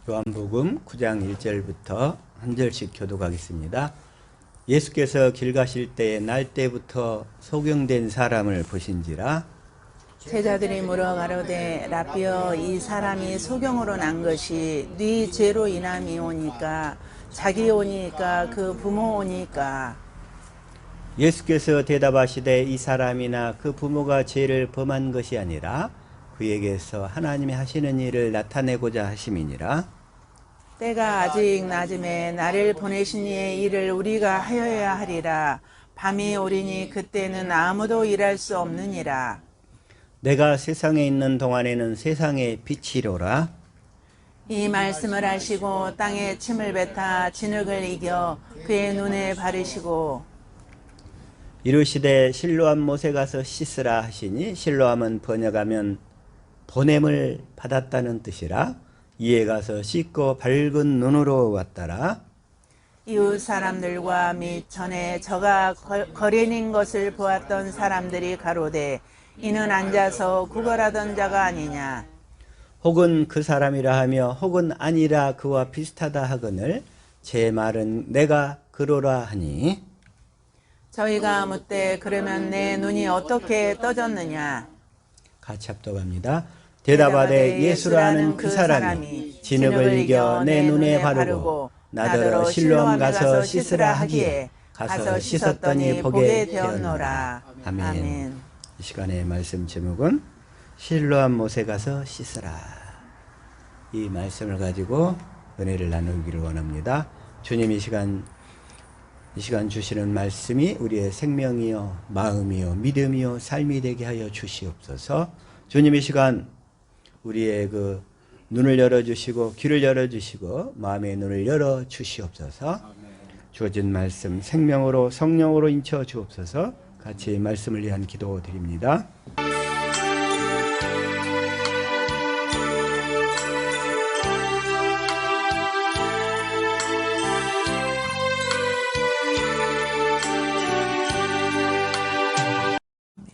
요한복음 9장 1절부터 한 절씩 교독하겠습니다. 예수께서 길 가실 때에 날 때부터 소경된 사람을 보신지라. 제자들이 물어 가로되 라삐어 이 사람이 소경으로 난 것이 네 죄로 인함이오니까 자기 오니까 그 부모 오니까. 예수께서 대답하시되 이 사람이나 그 부모가 죄를 범한 것이 아니라 그에게서 하나님이 하시는 일을 나타내고자 하심이니라. 때가 아직 낮음에 나를 보내신 이의 일을 우리가 하여야 하리라. 밤이 오리니 그때는 아무도 일할 수 없느니라. 내가 세상에 있는 동안에는 세상의 빛이로라. 이 말씀을 하시고 땅에 침을 뱉어 진흙을 이겨 그의 눈에 바르시고 이르시되 실로암 못에 가서 씻으라 하시니, 실로암은 번역하면 보냄을 받았다는 뜻이라. 이에 가서 씻고 밝은 눈으로 왔더라. 이웃 사람들과 및 전에 저가 거린인 것을 보았던 사람들이 가로되 이는 앉아서 구걸하던 자가 아니냐. 혹은 그 사람이라 하며 혹은 아니라 그와 비슷하다 하거늘 제 말은 내가 그로라 하니. 저희가 묻되 그러면 내 눈이 어떻게 떠졌느냐. 같이 합독합니다. 대답하되 예수라는 그 사람이 진흙을 이겨 내 눈에 바르고 나더러 실로암 가서 씻으라 하기에 가서 씻었더니 보게 되었노라. 아멘. 이 시간의 말씀 제목은 실로암 못에 가서 씻으라. 이 말씀을 가지고 은혜를 나누기를 원합니다. 주님 이 시간 주시는 말씀이 우리의 생명이요 마음이요 믿음이요 삶이 되게 하여 주시옵소서. 주님 이 시간 우리의 그 눈을 열어주시고 귀를 열어주시고 마음의 눈을 열어주시옵소서. 주어진 말씀 생명으로 성령으로 인쳐 주옵소서. 같이 말씀을 위한 기도 드립니다.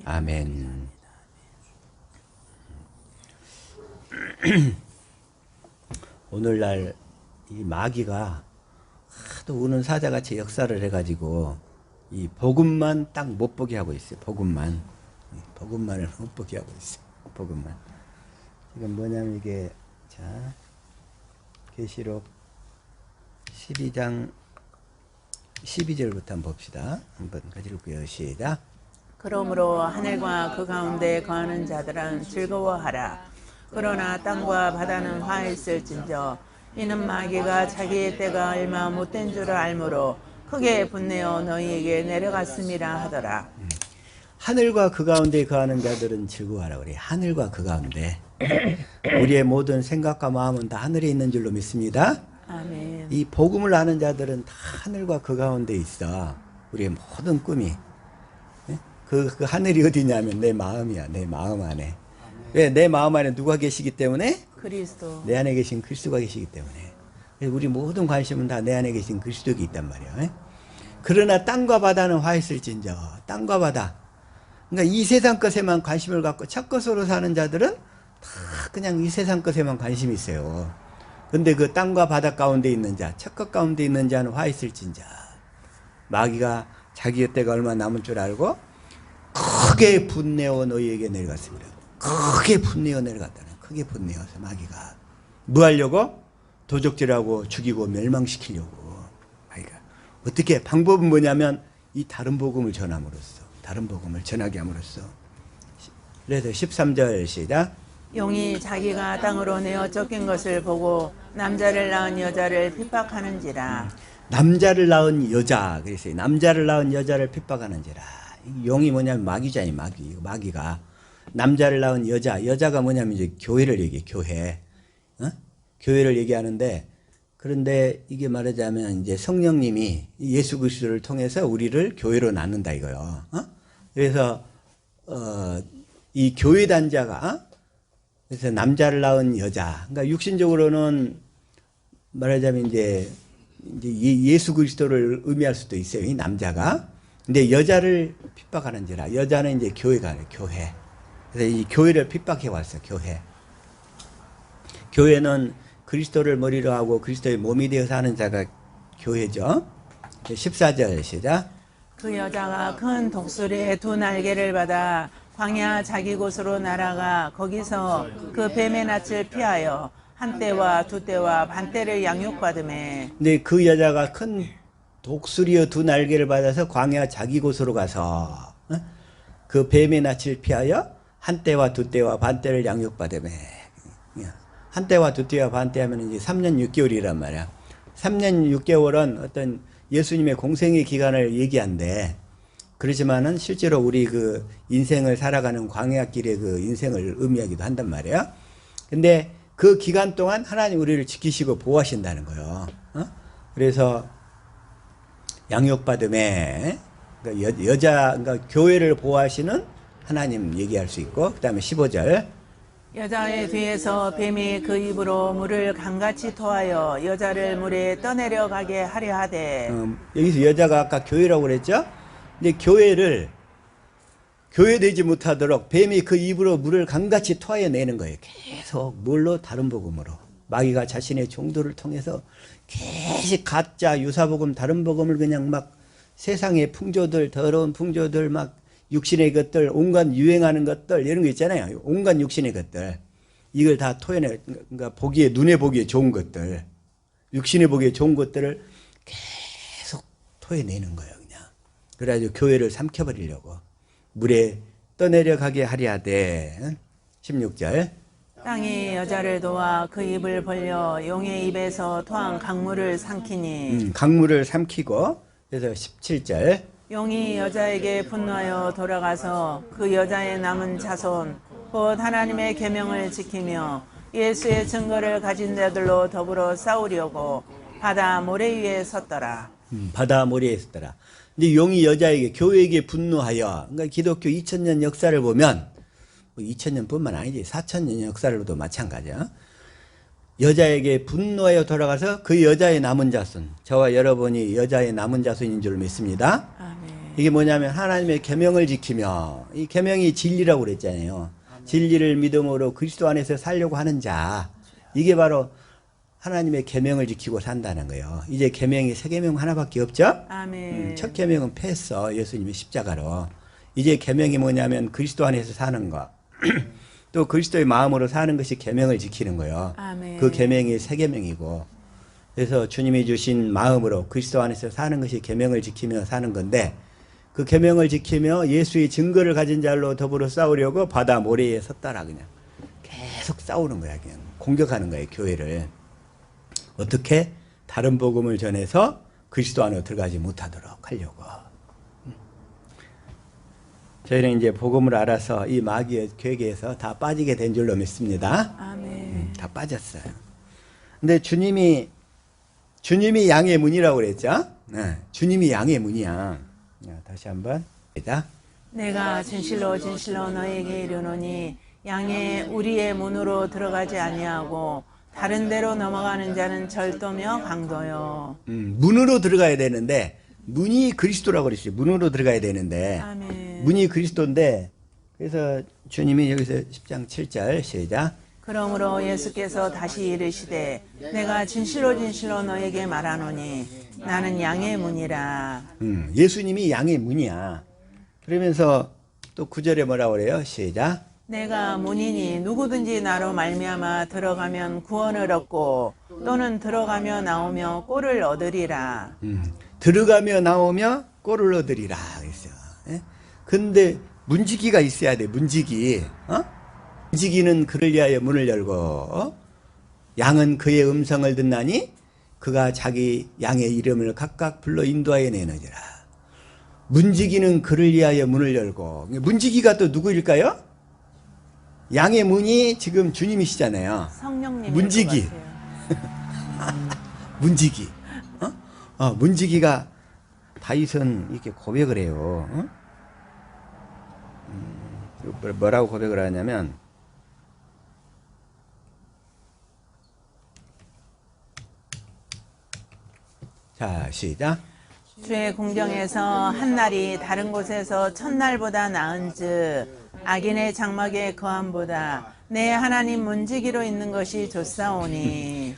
아멘. 오늘날 이 마귀가 하도 우는 사자같이 역사를 해가지고 이 복음만 딱 못 보게 하고 있어요. 복음만을 못 보게 하고 있어요. 복음만. 지금 뭐냐면 이게 자 계시록 12장 12절부터 한번 봅시다. 한번 같이 읽고요. 시작. 그러므로 하늘과 그 가운데 거하는 자들은 즐거워하라. 그러나 땅과 바다는 화했을진저 이는 마귀가 자기의 때가 얼마 못된 줄을 알므로 크게 분내어 너희에게 내려갔음이라 하더라. 하늘과 그 가운데 거하는 자들은 즐거워하라 그래. 하늘과 그 가운데 우리의 모든 생각과 마음은 다 하늘에 있는 줄로 믿습니다. 아멘. 이 복음을 아는 자들은 다 하늘과 그 가운데 있어. 우리의 모든 꿈이 그 하늘이 어디냐면 내 마음이야. 내 마음 안에. 왜? 내 마음 안에 누가 계시기 때문에? 그리스도. 내 안에 계신 그리스도가 계시기 때문에. 그래서 우리 모든 관심은 다 내 안에 계신 그리스도에 있단 말이야. 그러나 땅과 바다는 화했을진저. 땅과 바다. 그러니까 이 세상 것에만 관심을 갖고 첫 것으로 사는 자들은 다 그냥 이 세상 것에만 관심이 있어요. 근데 그 땅과 바다 가운데 있는 자, 첫 것 가운데 있는 자는 화했을진저. 마귀가 자기의 때가 얼마 남은 줄 알고 크게 분내어 너희에게 내려갔습니다. 크게 분내어 내려갔다는. 크게 분내어서 마귀가 뭐 하려고? 도적질하고 죽이고 멸망시키려고. 마귀가 어떻게? 방법은 뭐냐면 이 다른 복음을 전함으로써, 다른 복음을 전하게 함으로써. 그래서 13절 시작. 용이 자기가 땅으로 내어 쫓긴 것을 보고 남자를 낳은 여자를 핍박하는지라. 남자를 낳은 여자. 그래서 남자를 낳은 여자를 핍박하는지라. 용이 뭐냐면 마귀잖아요. 마귀가 남자를 낳은 여자가 뭐냐면 이제 교회를 얘기해. 교회를 얘기하는데, 그런데 이게 말하자면 이제 성령님이 예수 그리스도를 통해서 우리를 교회로 낳는다 이거요. 그래서 이 교회 단자가 그래서 남자를 낳은 여자. 그러니까 육신적으로는 말하자면 이제 예수 그리스도를 의미할 수도 있어요. 이 남자가. 근데 여자를 핍박하는지라. 여자는 이제 교회가 아니에요. 교회. 그래서 이 교회를 핍박해 왔어요. 교회. 교회는 그리스도를 머리로 하고 그리스도의 몸이 되어 사는 자가 교회죠. 14절 시작. 그 여자가 큰 독수리의 두 날개를 받아 광야 자기 곳으로 날아가 거기서 그 뱀의 낯을 피하여 한 떼와 두 떼와 반 떼를 양육받음에. 근데 그 여자가 큰 독수리의 두 날개를 받아서 광야 자기 곳으로 가서 그 뱀의 낯을 피하여 한 떼와 두 떼와 반 떼를 양육받음에. 한 떼와 두 떼와 반 떼 하면 이제 3년 6개월이란 말이야. 3년 6개월은 어떤 예수님의 공생의 기간을 얘기한대. 그렇지만은 실제로 우리 그 인생을 살아가는 광야길의 그 인생을 의미하기도 한단 말이야. 근데 그 기간 동안 하나님 우리를 지키시고 보호하신다는 거예요. 그래서 양육받음에 그러니까 그러니까 교회를 보호하시는 하나님 얘기할 수 있고, 그 다음에 15절. 여자의 뒤에서 뱀이 그 입으로 물을 강같이 토하여 여자를 물에 떠내려가게 하려 하되. 여기서 여자가 아까 교회라고 그랬죠? 근데 교회를 교회되지 못하도록 뱀이 그 입으로 물을 강같이 토하여내는 거예요. 계속 뭘로? 다른 복음으로. 마귀가 자신의 종도를 통해서 계속 가짜 유사복음 다른 복음을 그냥 막 세상의 풍조들, 더러운 풍조들, 막 육신의 것들, 온갖 유행하는 것들 이런 거 있잖아요. 온갖 육신의 것들 이걸 다 토해내. 그러니까 보기에, 눈에 보기에 좋은 것들, 육신에 보기에 좋은 것들을 계속 토해내는 거예요. 그냥 그래가지고 교회를 삼켜버리려고 물에 떠내려가게 하려 하되. 16절. 땅이 여자를 도와 그 입을 벌려 용의 입에서 토한 강물을 삼키니. 강물을 삼키고. 그래서 17절. 용이 여자에게 분노하여 돌아가서 그 여자의 남은 자손 곧 하나님의 계명을 지키며 예수의 증거를 가진 자들로 더불어 싸우려고 바다 모래 위에 섰더라. 바다 모래에 섰더라. 근데 용이 여자에게, 교회에게 분노하여, 그러니까 기독교 2000년 역사를 보면, 뭐 2000년뿐만 아니지 4000년 역사로도 마찬가지야. 여자에게 분노하여 돌아가서 그 여자의 남은 자손, 저와 여러분이 여자의 남은 자손인 줄 믿습니다. 아멘. 이게 뭐냐면 하나님의 계명을 지키며, 이 계명이 진리라고 그랬잖아요. 진리를 믿음으로 그리스도 안에서 살려고 하는 자, 이게 바로 하나님의 계명을 지키고 산다는 거예요. 이제 계명이 세 계명 하나밖에 없죠? 아멘. 첫 계명은 패했어. 예수님의 십자가로. 이제 계명이 뭐냐면 그리스도 안에서 사는 거. 또 그리스도의 마음으로 사는 것이 계명을 지키는 거예요. 아멘. 그 계명이 세 계명이고. 그래서 주님이 주신 마음으로 그리스도 안에서 사는 것이 계명을 지키며 사는 건데, 그 계명을 지키며 예수의 증거를 가진 자로 더불어 싸우려고 바다 모래에 섰다라. 그냥 계속 싸우는 거야. 그냥 공격하는 거예요, 교회를. 어떻게? 다른 복음을 전해서 그리스도 안으로 들어가지 못하도록 하려고. 저희는 이제 복음을 알아서 이 마귀의 괴계에서 다 빠지게 된 줄로 믿습니다. 아멘. 다 빠졌어요. 근데 주님이 양의 문이라고 그랬죠? 네, 주님이 양의 문이야. 다시 한번 시작. 내가 진실로 진실로 너에게 이르노니 양의 우리의 문으로 들어가지 아니하고 다른 데로 넘어가는 자는 절도며 강도요. 문으로 들어가야 되는데, 문이 그리스도라고 그랬어요. 문으로 들어가야 되는데, 아멘. 문이 그리스도인데, 그래서 주님이 여기서 10장 7절 시작. 그러므로 예수께서 다시 이르시되 내가 진실로 진실로 너에게 말하노니 나는 양의 문이라. 예수님이 양의 문이야. 그러면서 또 9절에 뭐라고 그래요? 시작. 내가 문이니 누구든지 나로 말미암아 들어가면 구원을 얻고 또는 들어가며 나오며 꼴을 얻으리라. 들어가며 나오며 꼴을 얻으리라 그랬어. 예? 근데 문지기가 있어야 돼. 문지기. 문지기는 그를 위하여 문을 열고, 양은 그의 음성을 듣나니 그가 자기 양의 이름을 각각 불러 인도하여 내느니라. 문지기는 그를 위하여 문을 열고, 문지기가 또 누구일까요? 양의 문이 지금 주님이시잖아요. 성령님. 문지기. 문지기. 문지기가 다윗은 이렇게 고백을 해요. 뭐라고 고백을 하냐면, 자, 시작. 주의 궁정에서 한 날이 다른 곳에서 첫날보다 나은즉 악인의 장막의 거함보다 내 하나님 문지기로 있는 것이 좋사오니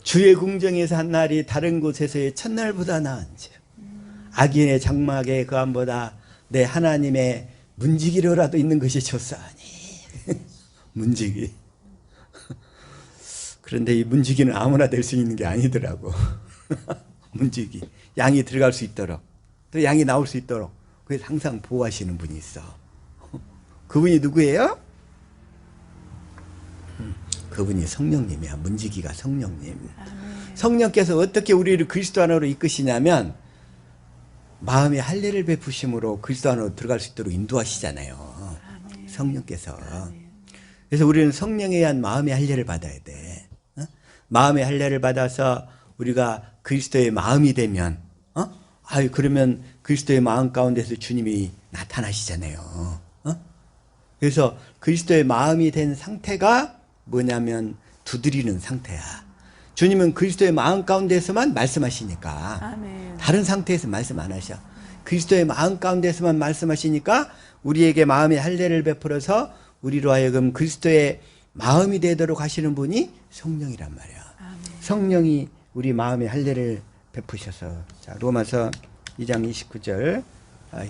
주의 궁정에서 한 날이 다른 곳에서의 첫날보다 나은지 악인의 장막에 그함보다 내 하나님의 문지기로라도 있는 것이 좋사오니. 문지기. 그런데 이 문지기는 아무나 될 수 있는 게 아니더라고. 문지기. 양이 들어갈 수 있도록 또 양이 나올 수 있도록 그래서 항상 보호하시는 분이 있어. 그분이 누구예요? 그분이 성령님이야. 문지기가 성령님. 성령께서 어떻게 우리를 그리스도 안으로 이끄시냐면 마음의 할례를 베푸심으로 그리스도 안으로 들어갈 수 있도록 인도하시잖아요. 성령께서. 그래서 우리는 성령에 의한 마음의 할례를 받아야 돼. 마음의 할례를 받아서 우리가 그리스도의 마음이 되면 그러면 그리스도의 마음 가운데서 주님이 나타나시잖아요. 그래서 그리스도의 마음이 된 상태가 뭐냐면 두드리는 상태야. 주님은 그리스도의 마음 가운데서만 말씀하시니까 아멘. 다른 상태에서 말씀 안 하셔. 그리스도의 마음 가운데서만 말씀하시니까 우리에게 마음의 할례를 베풀어서 우리로 하여금 그리스도의 마음이 되도록 하시는 분이 성령이란 말이야. 아멘. 성령이 우리 마음의 할례를 베푸셔서. 자, 로마서 2장 29절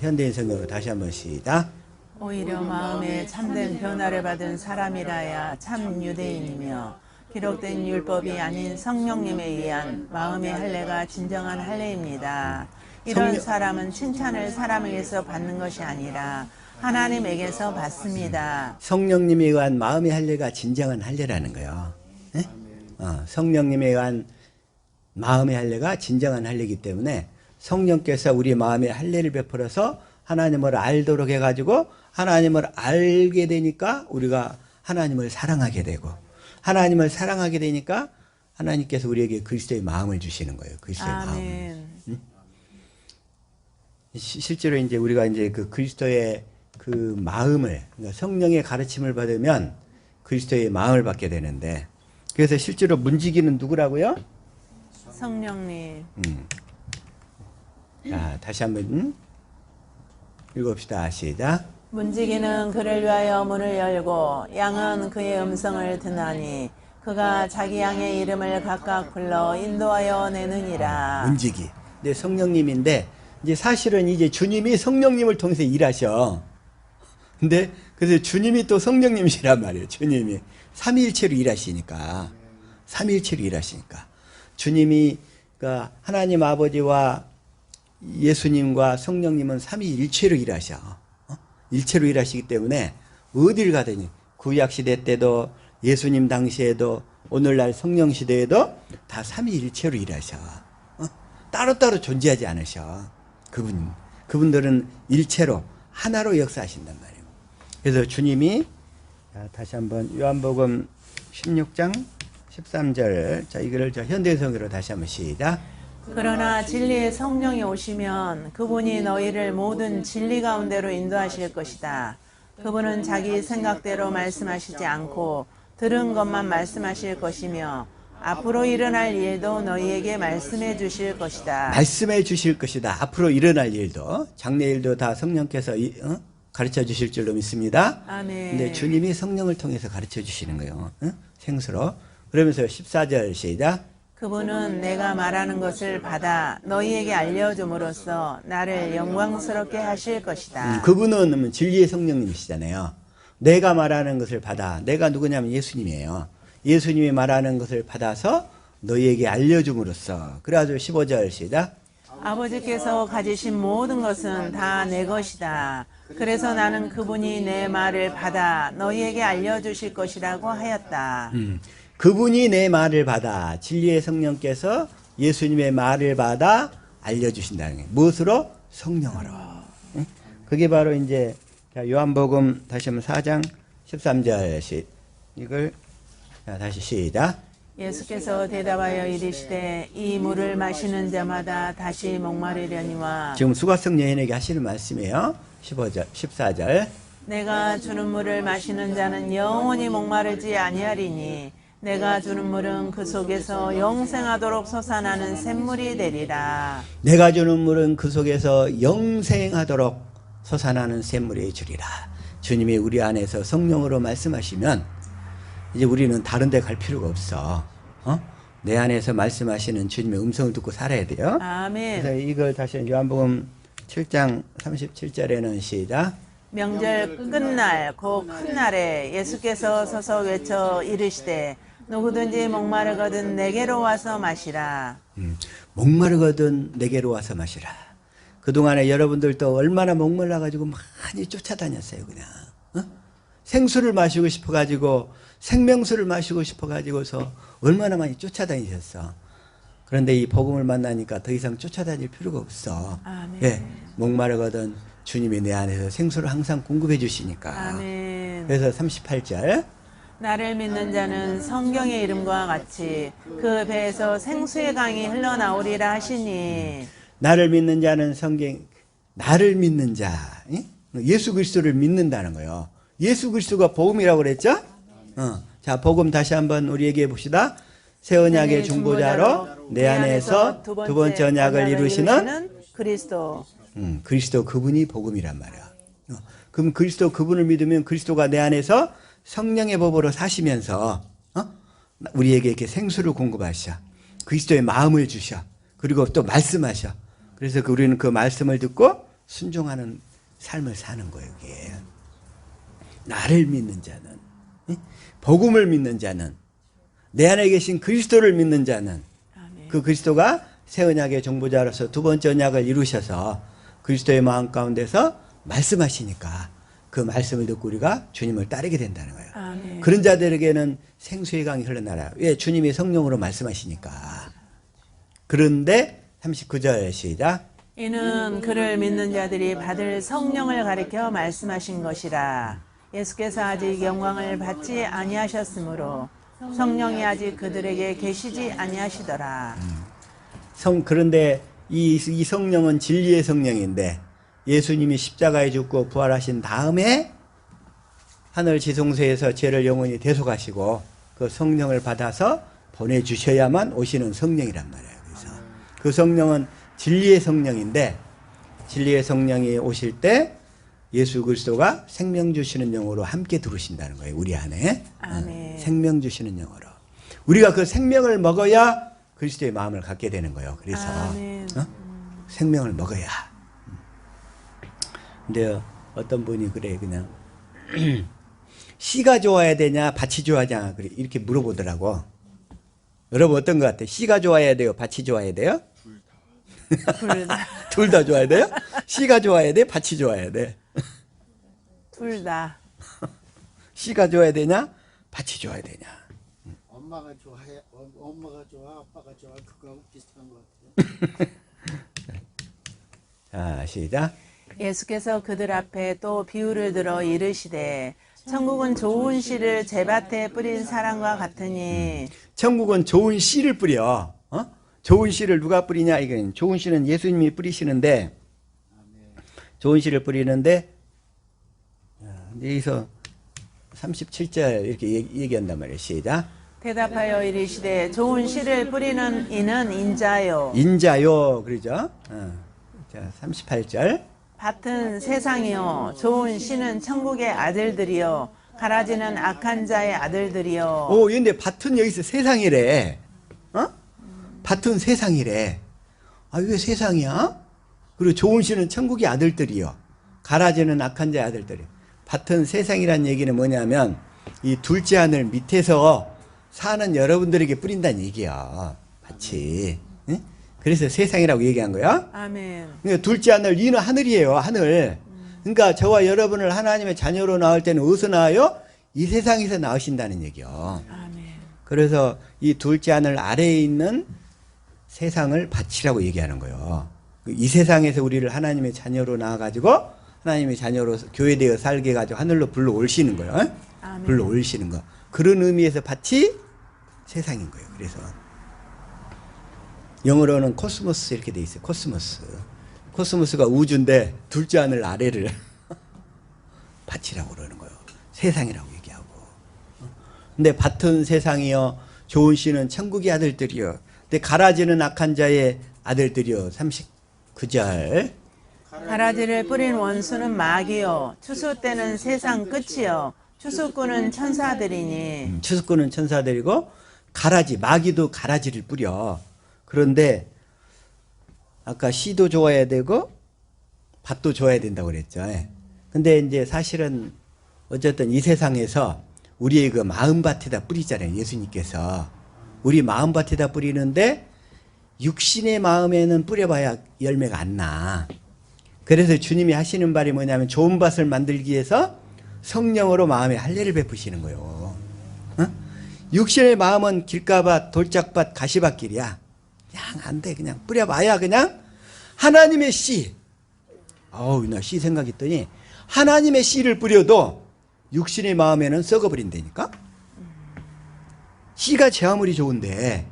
현대인 성경으로 다시 한번 시작. 오히려 마음에 참된 변화를 받은 사람이라야 참 유대인이며 기록된 율법이 아닌 성령님에 의한 마음의 할례가 진정한 할례입니다. 이런 사람은 칭찬을 사람에게서 받는 것이 아니라 하나님에게서 받습니다. 성령님에 의한 마음의 할례가 진정한 할례라는 거예요. 네? 성령님에 의한 마음의 할례가 진정한 할례이기 때문에 성령께서 우리 마음의 할례를 베풀어서 하나님을 알도록 해가지고 하나님을 알게 되니까 우리가 하나님을 사랑하게 되고 하나님을 사랑하게 되니까 하나님께서 우리에게 그리스도의 마음을 주시는 거예요. 그리스도의 마음. 실제로 이제 우리가 이제 그 그리스도의 그 마음을 그러니까 성령의 가르침을 받으면 그리스도의 마음을 받게 되는데 그래서 실제로 문지기는 누구라고요? 성령님. 자, 다시 한번 읽읍시다. 시작. 문지기는 그를 위하여 문을 열고 양은 그의 음성을 듣나니 그가 자기 양의 이름을 각각 불러 인도하여 내느니라. 문지기. 네, 성령님인데 이제 사실은 이제 주님이 성령님을 통해서 일하셔. 근데 그래서 주님이 또 성령님이시란 말이에요. 주님이 삼위일체로 일하시니까. 삼위일체로 일하시니까. 주님이 그러니까 하나님 아버지와 예수님과 성령님은 삼위일체로 일하셔. 일체로 일하시기 때문에 어딜 가더니 구약 시대 때도 예수님 당시에도 오늘날 성령 시대에도 다 삼위일체로 일하셔. 따로따로 존재하지 않으셔. 그분들은 일체로 하나로 역사하신단 말이에요. 그래서 주님이 다시 한번 요한복음 16장 13절 자 이거를 저 현대성으로 다시 한번 시작. 그러나 진리의 성령이 오시면 그분이 너희를 모든 진리 가운데로 인도하실 것이다. 그분은 자기 생각대로 말씀하시지 않고 들은 것만 말씀하실 것이며 앞으로 일어날 일도 너희에게 말씀해 주실 것이다. 말씀해 주실 것이다. 앞으로 일어날 일도 장래 일도 다 성령께서 가르쳐 주실 줄로 믿습니다. 아멘. 근데 주님이 성령을 통해서 가르쳐 주시는 거예요. 생수로. 그러면서 14절 시작. 그분은 내가 말하는 것을 받아 너희에게 알려줌으로써 나를 영광스럽게 하실 것이다. 그분은 진리의 성령님이시잖아요. 내가 말하는 것을 받아. 내가 누구냐면 예수님이에요. 예수님이 말하는 것을 받아서 너희에게 알려줌으로써. 그래가지고 15절 시작. 아버지께서 가지신 모든 것은 다 내 것이다. 그래서 나는 그분이 내 말을 받아 너희에게 알려주실 것이라고 하였다. 그분이 내 말을 받아 진리의 성령께서 예수님의 말을 받아 알려주신다는 거예요. 무엇으로? 성령으로. 그게 바로 이제 요한복음 다시 한번 4장 13절 이걸 다시 시작. 예수께서 대답하여 이르시되 이 물을 마시는 자마다 다시 목마르려니와 지금 수가성 여인에게 하시는 말씀이에요. 15절 14절. 내가 주는 물을 마시는 자는 영원히 목마르지 아니하리니 내가 주는 물은 그 속에서 영생하도록 솟아나는 샘물이 되리라. 내가 주는 물은 그 속에서 영생하도록 솟아나는 샘물이 주리라. 주님이 우리 안에서 성령으로 말씀하시면 이제 우리는 다른 데 갈 필요가 없어. 내 안에서 말씀하시는 주님의 음성을 듣고 살아야 돼요. 아멘. 그래서 이걸 다시 요한복음 7장 37절에는 시작. 명절 끝날 그 큰 날에 예수께서 서서 외쳐 이르시되 누구든지 목마르거든 내게로 와서 마시라. 목마르거든 내게로 와서 마시라. 그동안에 여러분들도 얼마나 목말라가지고 많이 쫓아다녔어요. 그냥 생수를 마시고 싶어가지고 생명수를 마시고 싶어가지고서 얼마나 많이 쫓아다니셨어. 그런데 이 복음을 만나니까 더 이상 쫓아다닐 필요가 없어. 아멘. 예, 목마르거든 주님이 내 안에서 생수를 항상 공급해 주시니까. 아멘. 그래서 38절. 나를 믿는 자는 성경의 이름과 같이 그 배에서 생수의 강이 흘러나오리라 하시니. 나를 믿는 자는 나를 믿는 자, 예수 그리스도를 믿는다는 거예요. 예수 그리스도가 복음이라고 그랬죠? 자, 복음 다시 한번 우리 얘기해 봅시다. 새 언약의 중보자로 내 안에서 두 번째 언약을 이루시는 그리스도. 그리스도 그분이 복음이란 말이야. 그럼 그리스도 그분을 믿으면 그리스도가 내 안에서 성령의 법으로 사시면서 우리에게 이렇게 생수를 공급하셔. 그리스도의 마음을 주셔. 그리고 또 말씀하셔. 그래서 우리는 그 말씀을 듣고 순종하는 삶을 사는 거예요. 이게. 나를 믿는 자는, 복음을 믿는 자는, 내 안에 계신 그리스도를 믿는 자는, 아멘. 그 그리스도가 새 언약의 중보자로서 두 번째 언약을 이루셔서 그리스도의 마음 가운데서 말씀하시니까 그 말씀을 듣고 우리가 주님을 따르게 된다는 거예요. 아멘. 그런 자들에게는 생수의 강이 흘러나와요. 왜? 주님이 성령으로 말씀하시니까. 그런데 39절 시작. 이는 그를 믿는 자들이 받을 성령을 가리켜 말씀하신 것이라. 예수께서 아직 영광을 받지 아니하셨으므로 성령이 아직 그들에게 계시지 아니하시더라. 그런데 이 성령은 진리의 성령인데 예수님이 십자가에 죽고 부활하신 다음에 하늘 지성소에서 죄를 영원히 대속하시고 그 성령을 받아서 보내주셔야만 오시는 성령이란 말이에요. 그래서 그 성령은 진리의 성령인데 진리의 성령이 오실 때 예수 그리스도가 생명 주시는 영으로 함께 들어오신다는 거예요. 우리 안에. 아멘. 생명 주시는 영으로. 우리가 그 생명을 먹어야 그리스도의 마음을 갖게 되는 거예요. 그래서 생명을 먹어야. 근데 어떤 분이 그래 그냥 씨가 좋아야 되냐 밭이 좋아하냐 그래 이렇게 물어보더라고. 여러분 어떤 것 같아요? 씨가 좋아야 돼요? 밭이 좋아야 돼요? 둘 다. 둘 다 좋아야 돼요? 씨가 좋아야 돼? 밭이 좋아야 돼? 둘 다. 씨가 좋아야 되냐? 밭이 좋아야 되냐? 엄마가 좋아해, 엄마가 좋아, 아빠가 좋아, 그거하고 비슷한 것 같아요. 자, 시작. 예수께서 그들 앞에 또 비유를 들어 이르시되 천국은 좋은 씨를 제밭에 뿌린 사람과 같으니. 천국은 좋은 씨를 뿌려. 좋은 씨를 누가 뿌리냐? 이건 좋은 씨는 예수님이 뿌리시는데 좋은 씨를 뿌리는데 여기서 37절 이렇게 얘기한단 말이에요. 시작. 대답하여 이르시되 좋은 씨를 뿌리는 이는 인자요. 인자요. 그러죠? 자, 38절. 밭은 세상이요 좋은 씨는 천국의 아들들이요 가라지는 악한 자의 아들들이요. 오, 근데 밭은 여기서 세상이래. 밭은 세상이래. 아, 왜 세상이야? 그리고 좋은 씨는 천국의 아들들이요. 가라지는 악한 자의 아들들이요. 밭은 세상이란 얘기는 뭐냐면 이 둘째 하늘 밑에서 사는 여러분들에게 뿌린다는 얘기야. 밭이. 응? 그래서 세상이라고 얘기한 거야. 아멘. 그러니까 둘째 하늘, 이는 하늘이에요. 하늘. 그러니까 저와 여러분을 하나님의 자녀로 낳을 때는 어디서 낳아요? 이 세상에서 낳으신다는 얘기요. 아멘. 그래서 이 둘째 하늘 아래에 있는 세상을 밭이라고 얘기하는 거예요. 이 세상에서 우리를 하나님의 자녀로 낳아가지고 하나님의 자녀로 교회되어 살게 해가지고 하늘로 불러 올시는 거예요. 아멘. 불러 올시는 거. 그런 의미에서 밭이 세상인 거예요. 그래서 영어로는 코스모스 이렇게 돼 있어요. 코스모스. 코스모스가 우주인데 둘째 하늘 아래를 밭이라고 그러는 거예요. 세상이라고 얘기하고. 근데 밭은 세상이요 좋은 씨는 천국의 아들들이요. 근데 가라지는 악한 자의 아들들이요. 39절. 가라지를 뿌린 원수는 마귀요 추수 때는 세상 끝이요 추수꾼은 천사들이니. 추수꾼은 천사들이고 가라지, 마귀도 가라지를 뿌려. 그런데 아까 씨도 좋아야 되고 밭도 좋아야 된다고 그랬죠. 근데 이제 사실은 어쨌든 이 세상에서 우리의 그 마음밭에다 뿌리잖아요. 예수님께서 우리 마음밭에다 뿌리는데 육신의 마음에는 뿌려봐야 열매가 안 나. 그래서 주님이 하시는 말이 뭐냐면 좋은 밭을 만들기 위해서 성령으로 마음에 할례를 베푸시는 거예요. 육신의 마음은 길가밭, 돌짝밭, 가시밭길이야. 그냥 안 돼. 그냥 뿌려봐야 그냥 하나님의 씨. 어우, 나 씨 생각했더니 하나님의 씨를 뿌려도 육신의 마음에는 썩어버린다니까. 씨가 제 아무리 좋은데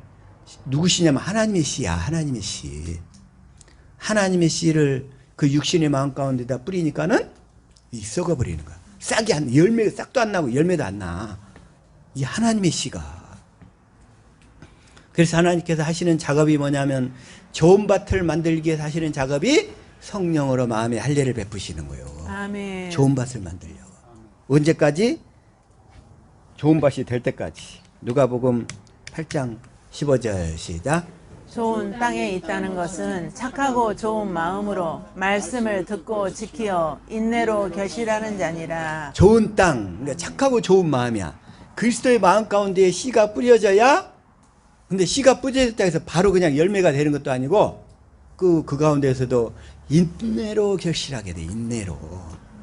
누구시냐면 하나님의 씨야. 하나님의 씨. 하나님의 씨를 그 육신의 마음 가운데다 뿌리니까는 이 썩어버리는 거야. 싹이 안, 열매 싹도 안 나고 열매도 안 나. 이 하나님의 씨가. 그래서 하나님께서 하시는 작업이 뭐냐면 좋은 밭을 만들기 위해서 하시는 작업이 성령으로 마음에 할례를 베푸시는 거예요. 아멘. 좋은 밭을 만들려고. 언제까지? 좋은 밭이 될 때까지. 누가복음 8장 15절 시작. 좋은 땅에 있다는 것은 착하고 좋은 마음으로 말씀을 듣고 지키어 인내로 결실하는 자니라. 좋은 땅, 그러니까 착하고 좋은 마음이야. 그리스도의 마음 가운데에 씨가 뿌려져야. 근데 씨가 뿌려졌다 해서 바로 그냥 열매가 되는 것도 아니고 그 가운데에서도 인내로 결실하게 돼. 인내로.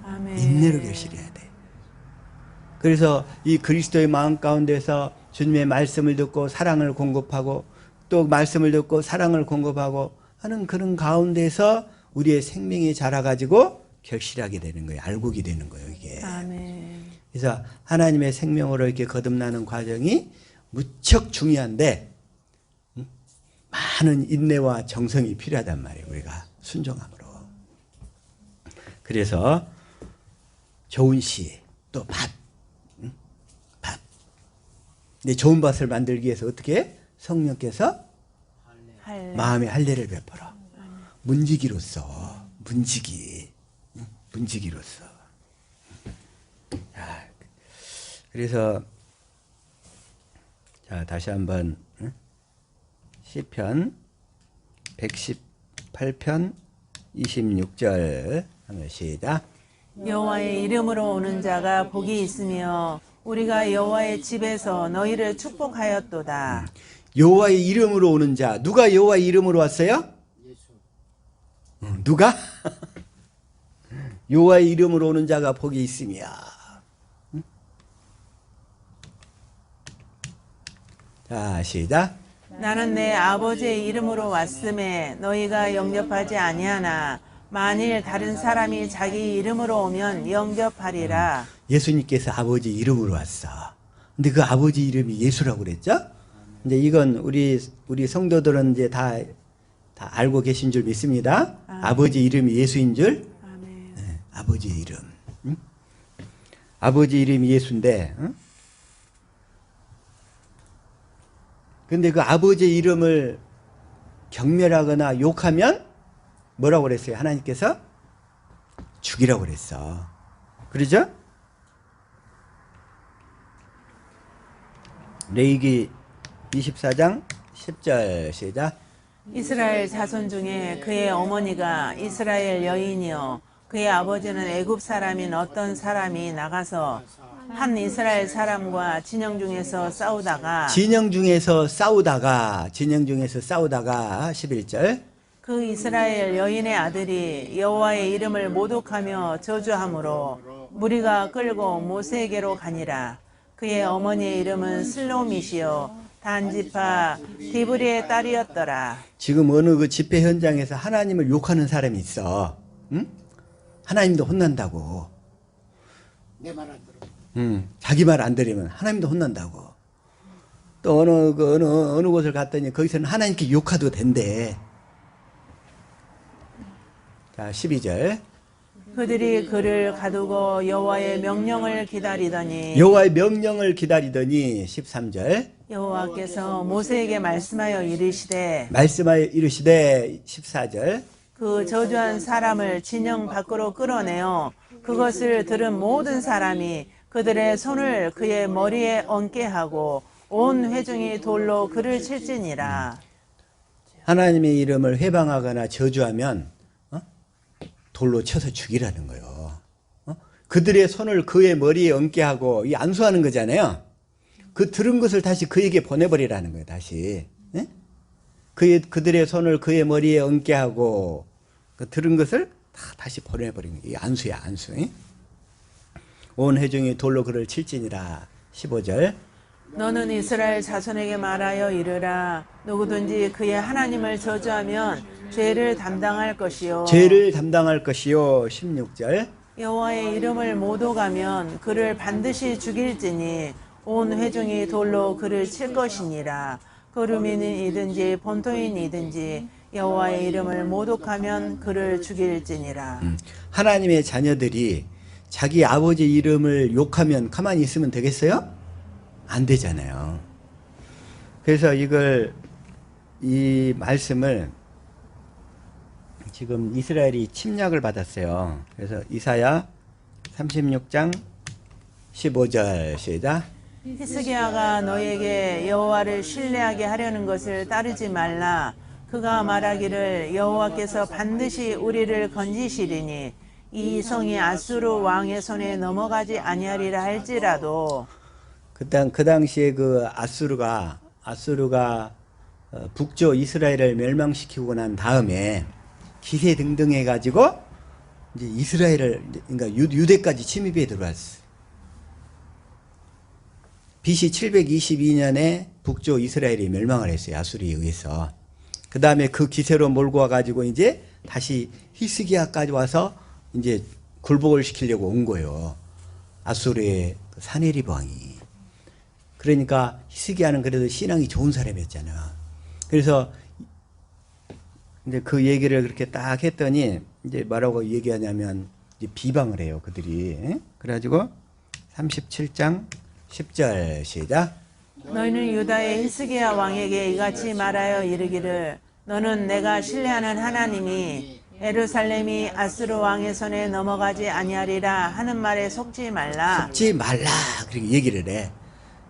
아멘. 인내로 결실해야 돼. 그래서 이 그리스도의 마음 가운데서 주님의 말씀을 듣고 사랑을 공급하고 또 말씀을 듣고 사랑을 공급하고 하는 그런 가운데서 우리의 생명이 자라가지고 결실하게 되는 거예요. 알곡이 되는 거예요, 이게. 아멘. 그래서 하나님의 생명으로 이렇게 거듭나는 과정이 무척 중요한데 많은 인내와 정성이 필요하단 말이에요. 우리가 순종함으로. 그래서 좋은 씨, 또 밭. 밭. 근데 좋은 밭을 만들기 위해서 어떻게 해? 성령께서 할례. 마음의 할례를 베풀어. 문지기로서. 문지기. 문지기로서. 그래서 자, 다시 한번 시편 118편 26절 하면 시작. 여호와의 이름으로 오는 자가 복이 있으며 우리가 여호와의 집에서 너희를 축복하였도다. 여호와의 이름으로 오는 자. 누가 여호와의 이름으로 왔어요? 예수. 누가? 여호와의 이름으로 오는 자가 복이 있으며. 자, 시작. 나는 내 아버지의 이름으로 왔음에 너희가 영접하지 아니하나 만일 다른 사람이 자기 이름으로 오면 영접하리라. 예수님께서 아버지 이름으로 왔어. 근데 그 아버지 이름이 예수라고 그랬죠? 이제 이건 우리 성도들은 이제 다 알고 계신 줄 믿습니다. 아버지 이름이 예수인 줄. 아멘. 네, 아버지 이름. 응? 아버지 이름이 예수인데, 응? 근데 그 아버지 이름을 경멸하거나 욕하면 뭐라고 그랬어요? 하나님께서 죽이라고 그랬어. 그러죠? 레위기 24장 10절 시작. 이스라엘 자손 중에 그의 어머니가 이스라엘 여인이요 그의 아버지는 애굽 사람인 어떤 사람이 나가서 한 이스라엘 사람과 진영 중에서 싸우다가 11절 그 이스라엘 여인의 아들이 여호와의 이름을 모독하며 저주함으로 무리가 끌고 모세에게로 가니라. 그의 어머니의 이름은 슬로밋이요 단지파 디브리의 딸이었더라. 지금 어느 그 집회 현장에서 하나님을 욕하는 사람이 있어. 응? 하나님도 혼난다고. 내 말 안 들어. 자기 말 안 들으면 하나님도 혼난다고. 또 어느 곳을 갔더니 거기서는 하나님께 욕하도 된대. 자, 12절. 그들이 그를 가두고 여호와의 명령을 기다리더니 여호와의 명령을 기다리더니 13절. 여호와께서 모세에게 말씀하여 이르시되 말씀하여 이르시되 14절. 그 저주한 사람을 진영 밖으로 끌어내어 그것을 들은 모든 사람이 그들의 손을 그의 머리에 얹게 하고 온 회중이 돌로 그를 칠지니라. 하나님의 이름을 회방하거나 저주하면 돌로 쳐서 죽이라는 거예요. 그들의 손을 그의 머리에 얹게 하고 이 안수하는 거잖아요. 그 들은 것을 다시 그에게 보내버리라는 거예요. 다시. 예? 그들의 손을 그의 머리에 얹게 하고 그 들은 것을 다시 보내버리는 거예요. 안수야, 안수. 예? 온 회중이 돌로 그를 칠지니라. 15절. 너는 이스라엘 자손에게 말하여 이르라. 누구든지 그의 하나님을 저주하면 죄를 담당할 것이요. 죄를 담당할 것이요. 16절. 여호와의 이름을 못 오가면 그를 반드시 죽일지니 온 회중이 돌로 그를 칠 것이니라. 거류민이든지 본토인이든지 여호와의 이름을 모독하면 그를 죽일지니라. 하나님의 자녀들이 자기 아버지 이름을 욕하면 가만히 있으면 되겠어요? 안 되잖아요. 그래서 이 말씀을 지금 이스라엘이 침략을 받았어요. 그래서 이사야 36장 15절 시작. 히스기야가 너에게 여호와를 신뢰하게 하려는 것을 따르지 말라. 그가 말하기를 여호와께서 반드시 우리를 건지시리니 이 성이 아수르 왕의 손에 넘어가지 아니하리라 할지라도. 그 당시에 그 아수르가 북조 이스라엘을 멸망시키고 난 다음에 기세등등 해가지고 이제 이스라엘을 그러니까 유대까지 침입해 들어왔어. BC 722년에 북조 이스라엘이 멸망을 했어요. 아수르에 의해서. 그 다음에 그 기세로 몰고 와가지고 이제 다시 히스기야까지 와서 이제 굴복을 시키려고 온 거예요. 아수르의 사네립 왕이. 그러니까 히스기야는 그래도 신앙이 좋은 사람이었잖아. 그래서 이제 그 얘기를 그렇게 딱 했더니 이제 뭐라고 얘기하냐면 이제 비방을 해요, 그들이. 그래가지고 37장 10절 시작. 너희는 유다의 히스기야 왕에게 이같이 말하여 이르기를 너는 내가 신뢰하는 하나님이 예루살렘이 아수르 왕의 손에 넘어가지 아니하리라 하는 말에 속지 말라. 속지 말라. 그렇게 얘기를 해.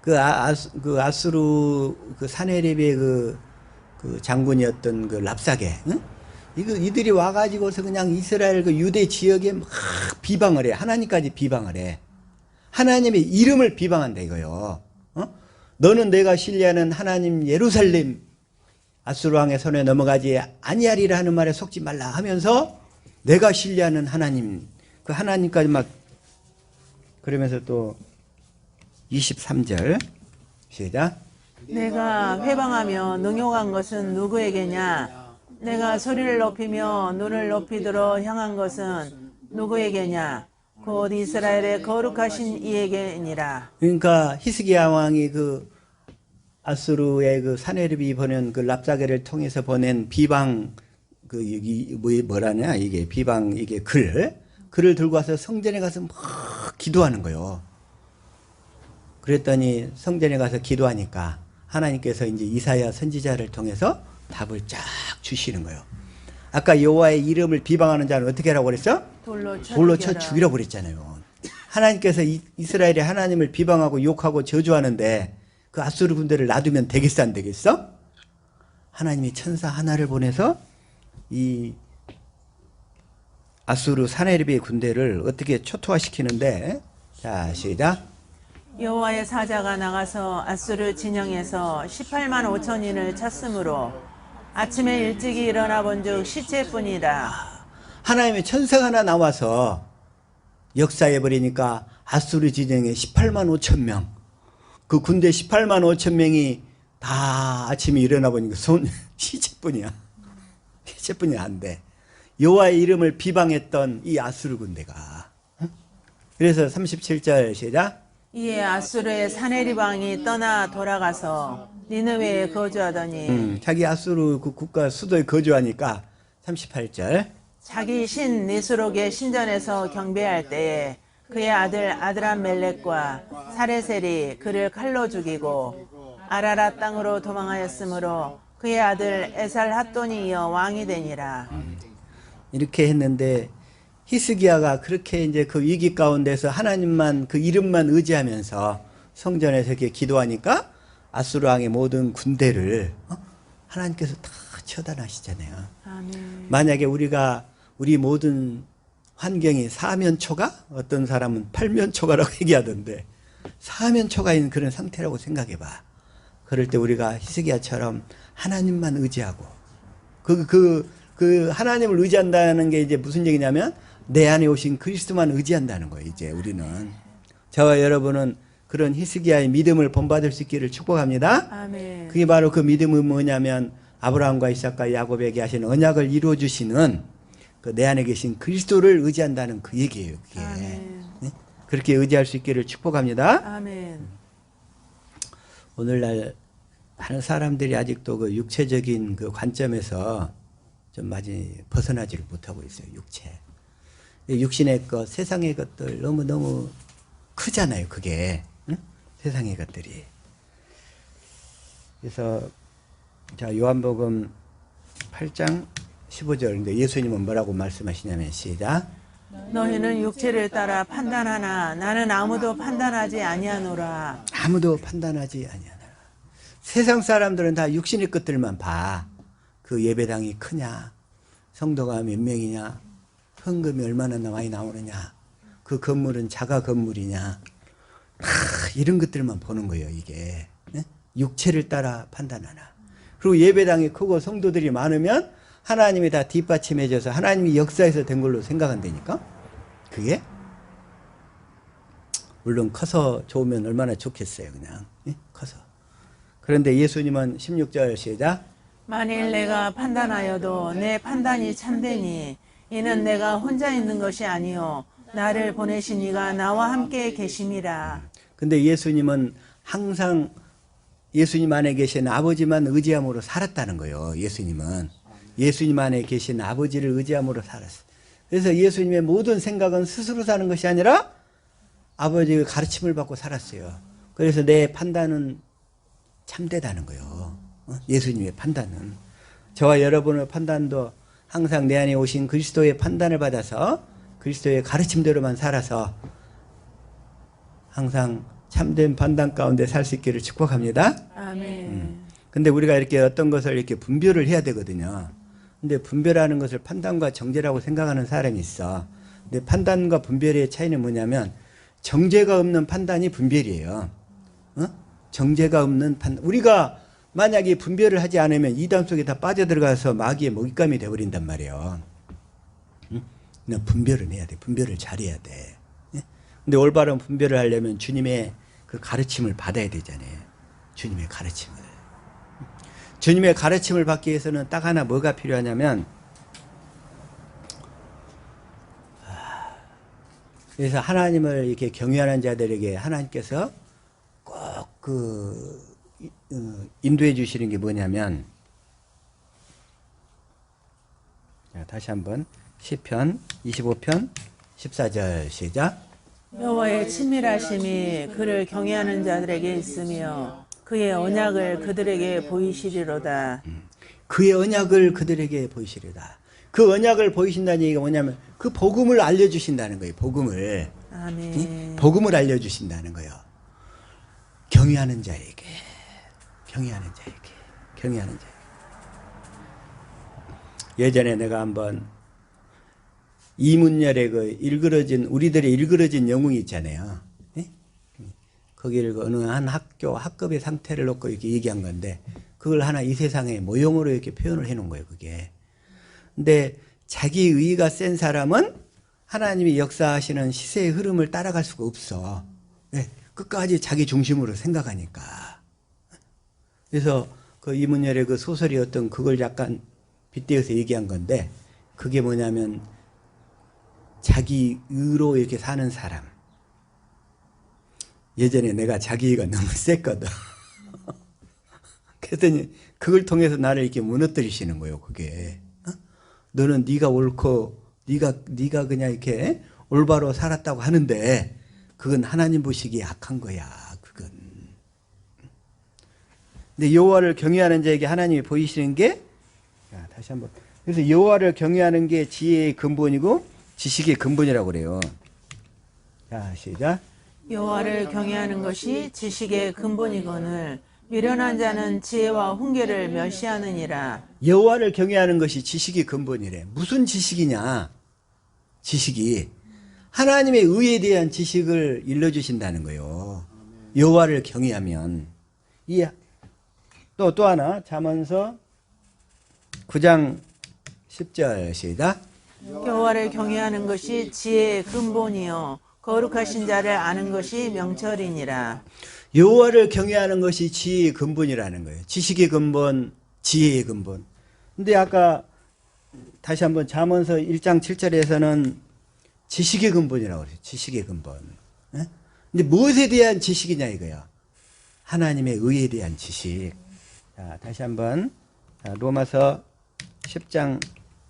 그 아수르 그 사네립의 그 장군이었던 그 랍사게, 응? 이들이 와가지고서 그냥 이스라엘 그 유대 지역에 막 비방을 해. 하나님까지 비방을 해. 하나님의 이름을 비방한다 이거요. 너는 내가 신뢰하는 하나님 예루살렘 아수르 왕의 손에 넘어가지 아니하리라 하는 말에 속지 말라 하면서 내가 신뢰하는 하나님, 그 하나님까지 막 그러면서 또 23절 시작. 내가 회방하며 능욕한 것은 누구에게냐? 내가 소리를 높이며 눈을 높이 들어 향한 것은 누구에게냐? 곧 이스라엘의 거룩하신 이에게니라. 그러니까 히스기야 왕이 그 아수르의 그 사네립이 보낸 그 랍사게를 통해서 보낸 비방 그 여기 뭐라냐 이게 비방 이게 글을 들고 와서 성전에 가서 막 기도하는 거예요. 그랬더니 성전에 가서 기도하니까 하나님께서 이제 이사야 선지자를 통해서 답을 쫙 주시는 거예요. 아까 여호와의 이름을 비방하는 자는 어떻게 하라고 그랬어? 돌로 쳐 죽이라고 그랬잖아요. 하나님께서 이스라엘의 하나님을 비방하고 욕하고 저주하는데 그 아수르 군대를 놔두면 되겠어 안 되겠어? 하나님이 천사 하나를 보내서 이 아수르 사네립의 군대를 어떻게 초토화시키는데, 자 시작. 여호와의 사자가 나가서 아수르 진영에서 18만 5천인을 쳤으므로 아침에 일찍이 일어나 본즉 시체뿐이라. 하나님의 천사가 하나 나와서 역사해 버리니까 아수르 진영에 18만 5천 명, 그 군대 18만 5천 명이 다 아침에 일어나 보니까 시체뿐이야. 시체뿐이 안 돼. 여호와의 이름을 비방했던 이 아수르 군대가. 그래서 37절 시작. 이에 아수르의 사네립 왕이 떠나 돌아가서 니느웨에 거주하더니 자기 아수르 그 국가 수도에 거주하니까 38절. 자기 신 니스록의 신전에서 경배할 때에 그의 아들 아드람멜렉과 사레셀이 그를 칼로 죽이고 아라랏 땅으로 도망하였으므로 그의 아들 에살핫돈이 이어 왕이 되니라. 이렇게 했는데 히스기야가 그렇게 이제 그 위기 가운데서 하나님만 그 이름만 의지하면서 성전에서 이렇게 기도하니까 아수르 왕의 모든 군대를 하나님께서 다 처단하시잖아요. 아멘. 만약에 우리 모든 환경이 사면초가, 어떤 사람은 팔면초가라고 얘기하던데 사면초가 있는 그런 상태라고 생각해봐. 그럴 때 우리가 히스기야처럼 하나님만 의지하고 그 하나님을 의지한다는 게 이제 무슨 얘기냐면 내 안에 오신 그리스도만 의지한다는 거예요. 이제 우리는, 저와 여러분은 그런 히스기야의 믿음을 본받을 수 있기를 축복합니다. 아멘. 그게 바로 그 믿음은 뭐냐면 아브라함과 이삭과 야곱에게 하신 언약을 이루어 주시는 그 내 안에 계신 그리스도를 의지한다는 그 얘기예요. 그게. 아멘. 네? 그렇게 의지할 수 있기를 축복합니다. 아멘. 오늘날 많은 사람들이 아직도 그 육체적인 그 관점에서 좀 많이 벗어나지를 못하고 있어요. 육신의 것, 세상의 것들 너무 크잖아요. 그게 응? 세상의 것들이. 그래서 자, 요한복음 8장 15절인데 예수님은 뭐라고 말씀하시냐면 시작. 너희는 육체를 따라 판단하나 나는 아무도 판단하지 아니하노라. 아무도 판단하지 아니하노라. 세상 사람들은 다 육신의 것들만 봐. 그 예배당이 크냐, 성도가 몇 명이냐, 헌금이 얼마나 많이 나오느냐, 그 건물은 자가 건물이냐, 이런 것들만 보는 거예요. 이게 육체를 따라 판단하나. 그리고 예배당이 크고 성도들이 많으면 하나님이 다 뒷받침해줘서 하나님이 역사에서 된 걸로 생각한다니까. 그게 물론 커서 좋으면 얼마나 좋겠어요. 그냥 커서. 그런데 예수님은 16절 시작. 만일 내가 판단하여도 내 판단이 참되니 이는 내가 혼자 있는 것이 아니요 나를 보내신 이가 나와 함께 계심이라. 근데 예수님은 항상 예수님 안에 계신 아버지만 의지함으로 살았다는 거예요. 예수님 안에 계신 아버지를 의지함으로 살았어요. 그래서 예수님의 모든 생각은 스스로 사는 것이 아니라 아버지의 가르침을 받고 살았어요. 그래서 내 판단은 참되다는 거예요. 예수님의 판단은. 저와 여러분의 판단도 항상 내 안에 오신 그리스도의 판단을 받아서 그리스도의 가르침대로만 살아서 항상 참된 판단 가운데 살 수 있기를 축복합니다. 아멘. 근데 우리가 이렇게 어떤 것을 이렇게 분별을 해야 되거든요. 근데 분별하는 것을 판단과 정죄라고 생각하는 사람이 있어. 근데 판단과 분별의 차이는 뭐냐면 정죄가 없는 판단이 분별이에요. 정죄가 없는 판단. 우리가 만약에 분별을 하지 않으면 이단 속에 다 빠져들어가서 마귀의 먹잇감이 되어버린단 말이에요. 분별을 해야 돼. 분별을 잘해야 돼. 근데 올바른 분별을 하려면 주님의 그 가르침을 받아야 되잖아요. 주님의 가르침을. 주님의 가르침을 받기 위해서는 딱 하나 뭐가 필요하냐면, 그래서 하나님을 이렇게 경외하는 자들에게 하나님께서 꼭 인도해 주시는 게 뭐냐면, 자, 다시 한번 시편 25편 14절 시작. 여호와의 친밀하심이 그를 경외하는 자들에게 있으며 그의 언약을 그들에게 보이시리로다. 그의 언약을 그들에게 보이시리로다. 그 언약을 보이신다는 얘기가 뭐냐면 그 복음을 알려주신다는 거예요. 복음을. 아멘. 복음을 알려주신다는 거예요. 경외하는 자에게. 경외하는 자에게. 경외하는 자에게. 예전에 내가 한번 이문열의 그 우리들의 일그러진 영웅이 있잖아요. 거기를 어느 한 학급의 상태를 놓고 이렇게 얘기한 건데, 그걸 하나 이 세상의 모형으로 이렇게 표현을 해 놓은 거예요, 그게. 근데 자기 의의가 센 사람은 하나님이 역사하시는 시세의 흐름을 따라갈 수가 없어. 끝까지 자기 중심으로 생각하니까. 그래서 그 이문열의 그 소설이 어떤 그걸 약간 빗대어서 얘기한 건데, 그게 뭐냐면 자기 의로 이렇게 사는 사람. 예전에 내가 자기의가 너무 셌거든. 그랬더니 그걸 통해서 나를 이렇게 무너뜨리시는 거예요. 그게 너는 네가 옳고 네가 그냥 이렇게 올바로 살았다고 하는데 그건 하나님 보시기에 악한 거야. 그건. 근데 여호와를 경외하는 자에게 하나님이 보이시는 게, 자, 다시 한번 그래서 여호와를 경외하는 게 지혜의 근본이고 지식의 근본이라고 그래요. 자, 시작. 여호와를 경외하는 것이 지식의 근본이거늘 미련한 자는 지혜와 훈계를 멸시하느니라. 여호와를 경외하는 것이 지식의 근본이래. 무슨 지식이냐? 지식이 하나님의 의에 대한 지식을 일러주신다는 거예요. 여호와를 경외하면. 또 하나 잠언서 9장 10절 시작. 여호와를 경외하는 것이 지혜의 근본이요 거룩하신 자를 아는 것이 명철이니라. 여호와를 경외하는 것이 지혜의 근본이라는 거예요. 지식의 근본, 지혜의 근본. 근데 아까 다시 한번 잠언서 1장 7절에서는 지식의 근본이라고 그래요. 지식의 근본. 예? 근데 무엇에 대한 지식이냐 이거야. 하나님의 의에 대한 지식. 자, 다시 한번 로마서 10장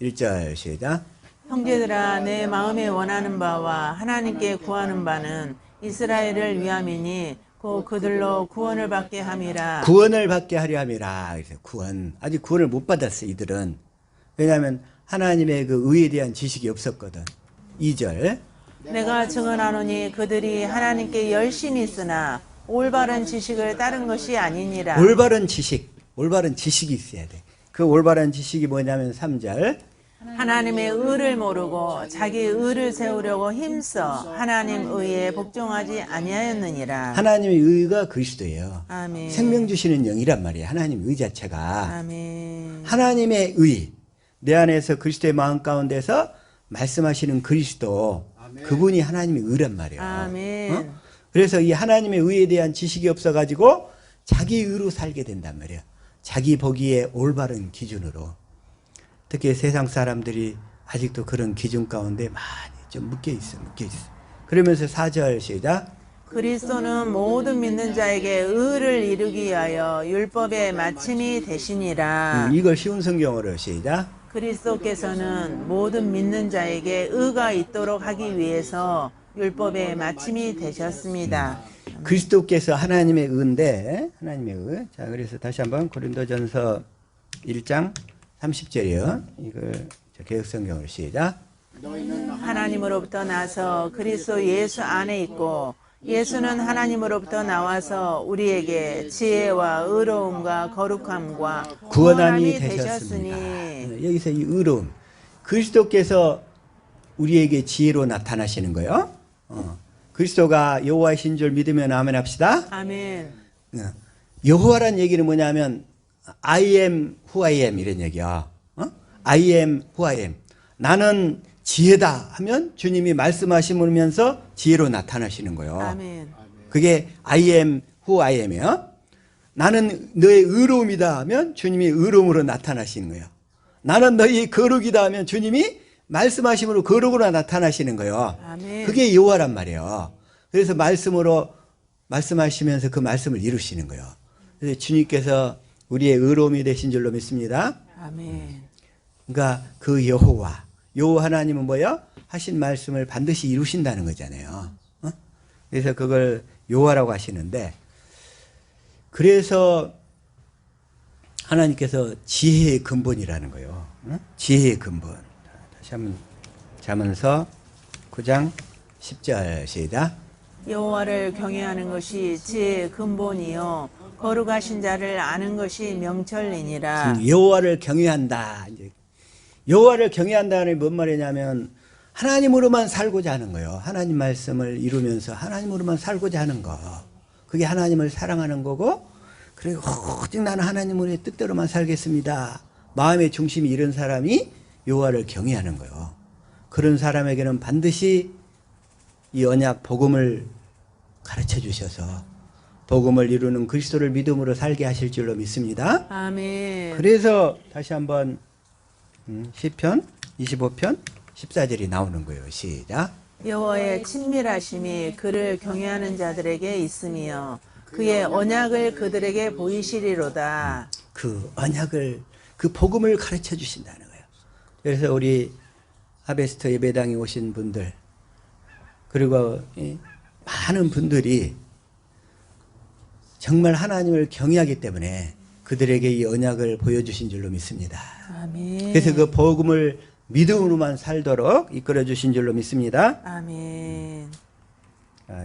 1절 시작. 형제들아 내 마음에 원하는 바와 하나님께 구하는 바는 이스라엘을 위함이니 곧 그들로 구원을 받게 함이라. 구원을 받게 하려 함이라. 그래서 구원. 아직 구원을 못 받았어 이들은. 왜냐하면 하나님의 그 의에 대한 지식이 없었거든. 2절. 내가 증언하노니 그들이 하나님께 열심히 있으나 올바른 지식을 따른 것이 아니니라. 올바른 지식이 있어야 돼. 그 올바른 지식이 뭐냐면 3절. 하나님의 의를 모르고 자기 의를 세우려고 힘써 하나님 의에 복종하지 아니하였느니라. 하나님의 의가 그리스도예요. 아멘. 생명 주시는 영이란 말이에요. 하나님 의 자체가. 아멘. 하나님의 의. 내 안에서 그리스도의 마음 가운데서 말씀하시는 그리스도. 그분이 하나님의 의란 말이에요. 아멘. 그래서 이 하나님의 의에 대한 지식이 없어가지고 자기 의로 살게 된단 말이에요. 자기 보기에 올바른 기준으로. 특히 세상 사람들이 아직도 그런 기준 가운데 많이 좀 묶여 있어. 그러면서 4절 시작. 그리스도는 모든 믿는 자에게 의를 이루기 위하여 율법의 마침이 되시니라. 이걸 쉬운 성경어로 시작. 그리스도께서는 모든 믿는 자에게 의가 있도록 하기 위해서 율법의 마침이 되셨습니다. 그리스도께서 하나님의 의인데 하나님의 의. 자, 그래서 다시 한번 고린도전서 1장 30절이요. 이걸 개역성경으로 시작. 하나님으로부터 나서 그리스도 예수 안에 있고 예수는 하나님으로부터 나와서 우리에게 지혜와 의로움과 거룩함과 구원함이 되셨습니다. 여기서 이 의로움. 그리스도께서 우리에게 지혜로 나타나시는 거예요. 그리스도가 여호와이신 줄 믿으면 아멘 합시다. 아멘. 여호와란 얘기는 뭐냐면 I am who I am 이런 얘기야. I am who I am. 나는 지혜다 하면 주님이 말씀하시면서 지혜로 나타나시는 거예요. 아멘. 그게 I am who I am이에요. 나는 너의 의로움이다 하면 주님이 의로움으로 나타나시는 거예요. 나는 너의 거룩이다 하면 주님이 말씀하심으로 거룩으로 나타나시는 거예요. 아멘. 그게 여호와란 말이에요. 그래서 말씀으로 말씀하시면서 그 말씀을 이루시는 거예요. 그래서 주님께서 우리의 의로움이 되신 줄로 믿습니다. 아멘. 그러니까 그 여호와 하나님은 뭐예요? 하신 말씀을 반드시 이루신다는 거잖아요. 그래서 그걸 여호와라고 하시는데, 그래서 하나님께서 지혜의 근본이라는 거예요. 지혜의 근본. 다시 한번 잠언서 9장 10절 시작. 여호와를 경외하는 것이 지혜의 근본이요 거룩하신 자를 아는 것이 명철이니라. 여호와를 경외한다. 이제 여호와를 경외한다는 뭔 말이냐면 하나님으로만 살고자 하는 거예요. 하나님 말씀을 이루면서 하나님으로만 살고자 하는 거. 그게 하나님을 사랑하는 거고, 그리고 오직 나는 하나님의 뜻대로만 살겠습니다. 마음의 중심이 이런 사람이 여호와를 경외하는 거예요. 그런 사람에게는 반드시 이 언약 복음을 가르쳐 주셔서 복음을 이루는 그리스도를 믿음으로 살게 하실 줄로 믿습니다. 아멘. 그래서 다시 한번 시편 25편 14절이 나오는 거예요. 시작. 여호와의 친밀하심이 그를 경외하는 자들에게 있으며 그의 언약을 그들에게 보이시리로다. 그 언약을, 그 복음을 가르쳐 주신다는 거예요. 그래서 우리 하베스트 예배당에 오신 분들, 그리고 많은 분들이 정말 하나님을 경외하기 때문에 그들에게 이 언약을 보여주신 줄로 믿습니다. 아멘. 그래서 그 복음을 믿음으로만 살도록 이끌어 주신 줄로 믿습니다. 아멘.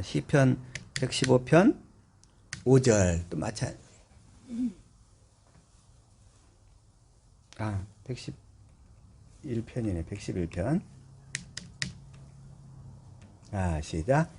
시편 115편 5절 또 마찬가지. 111편이네. 111편. 시작.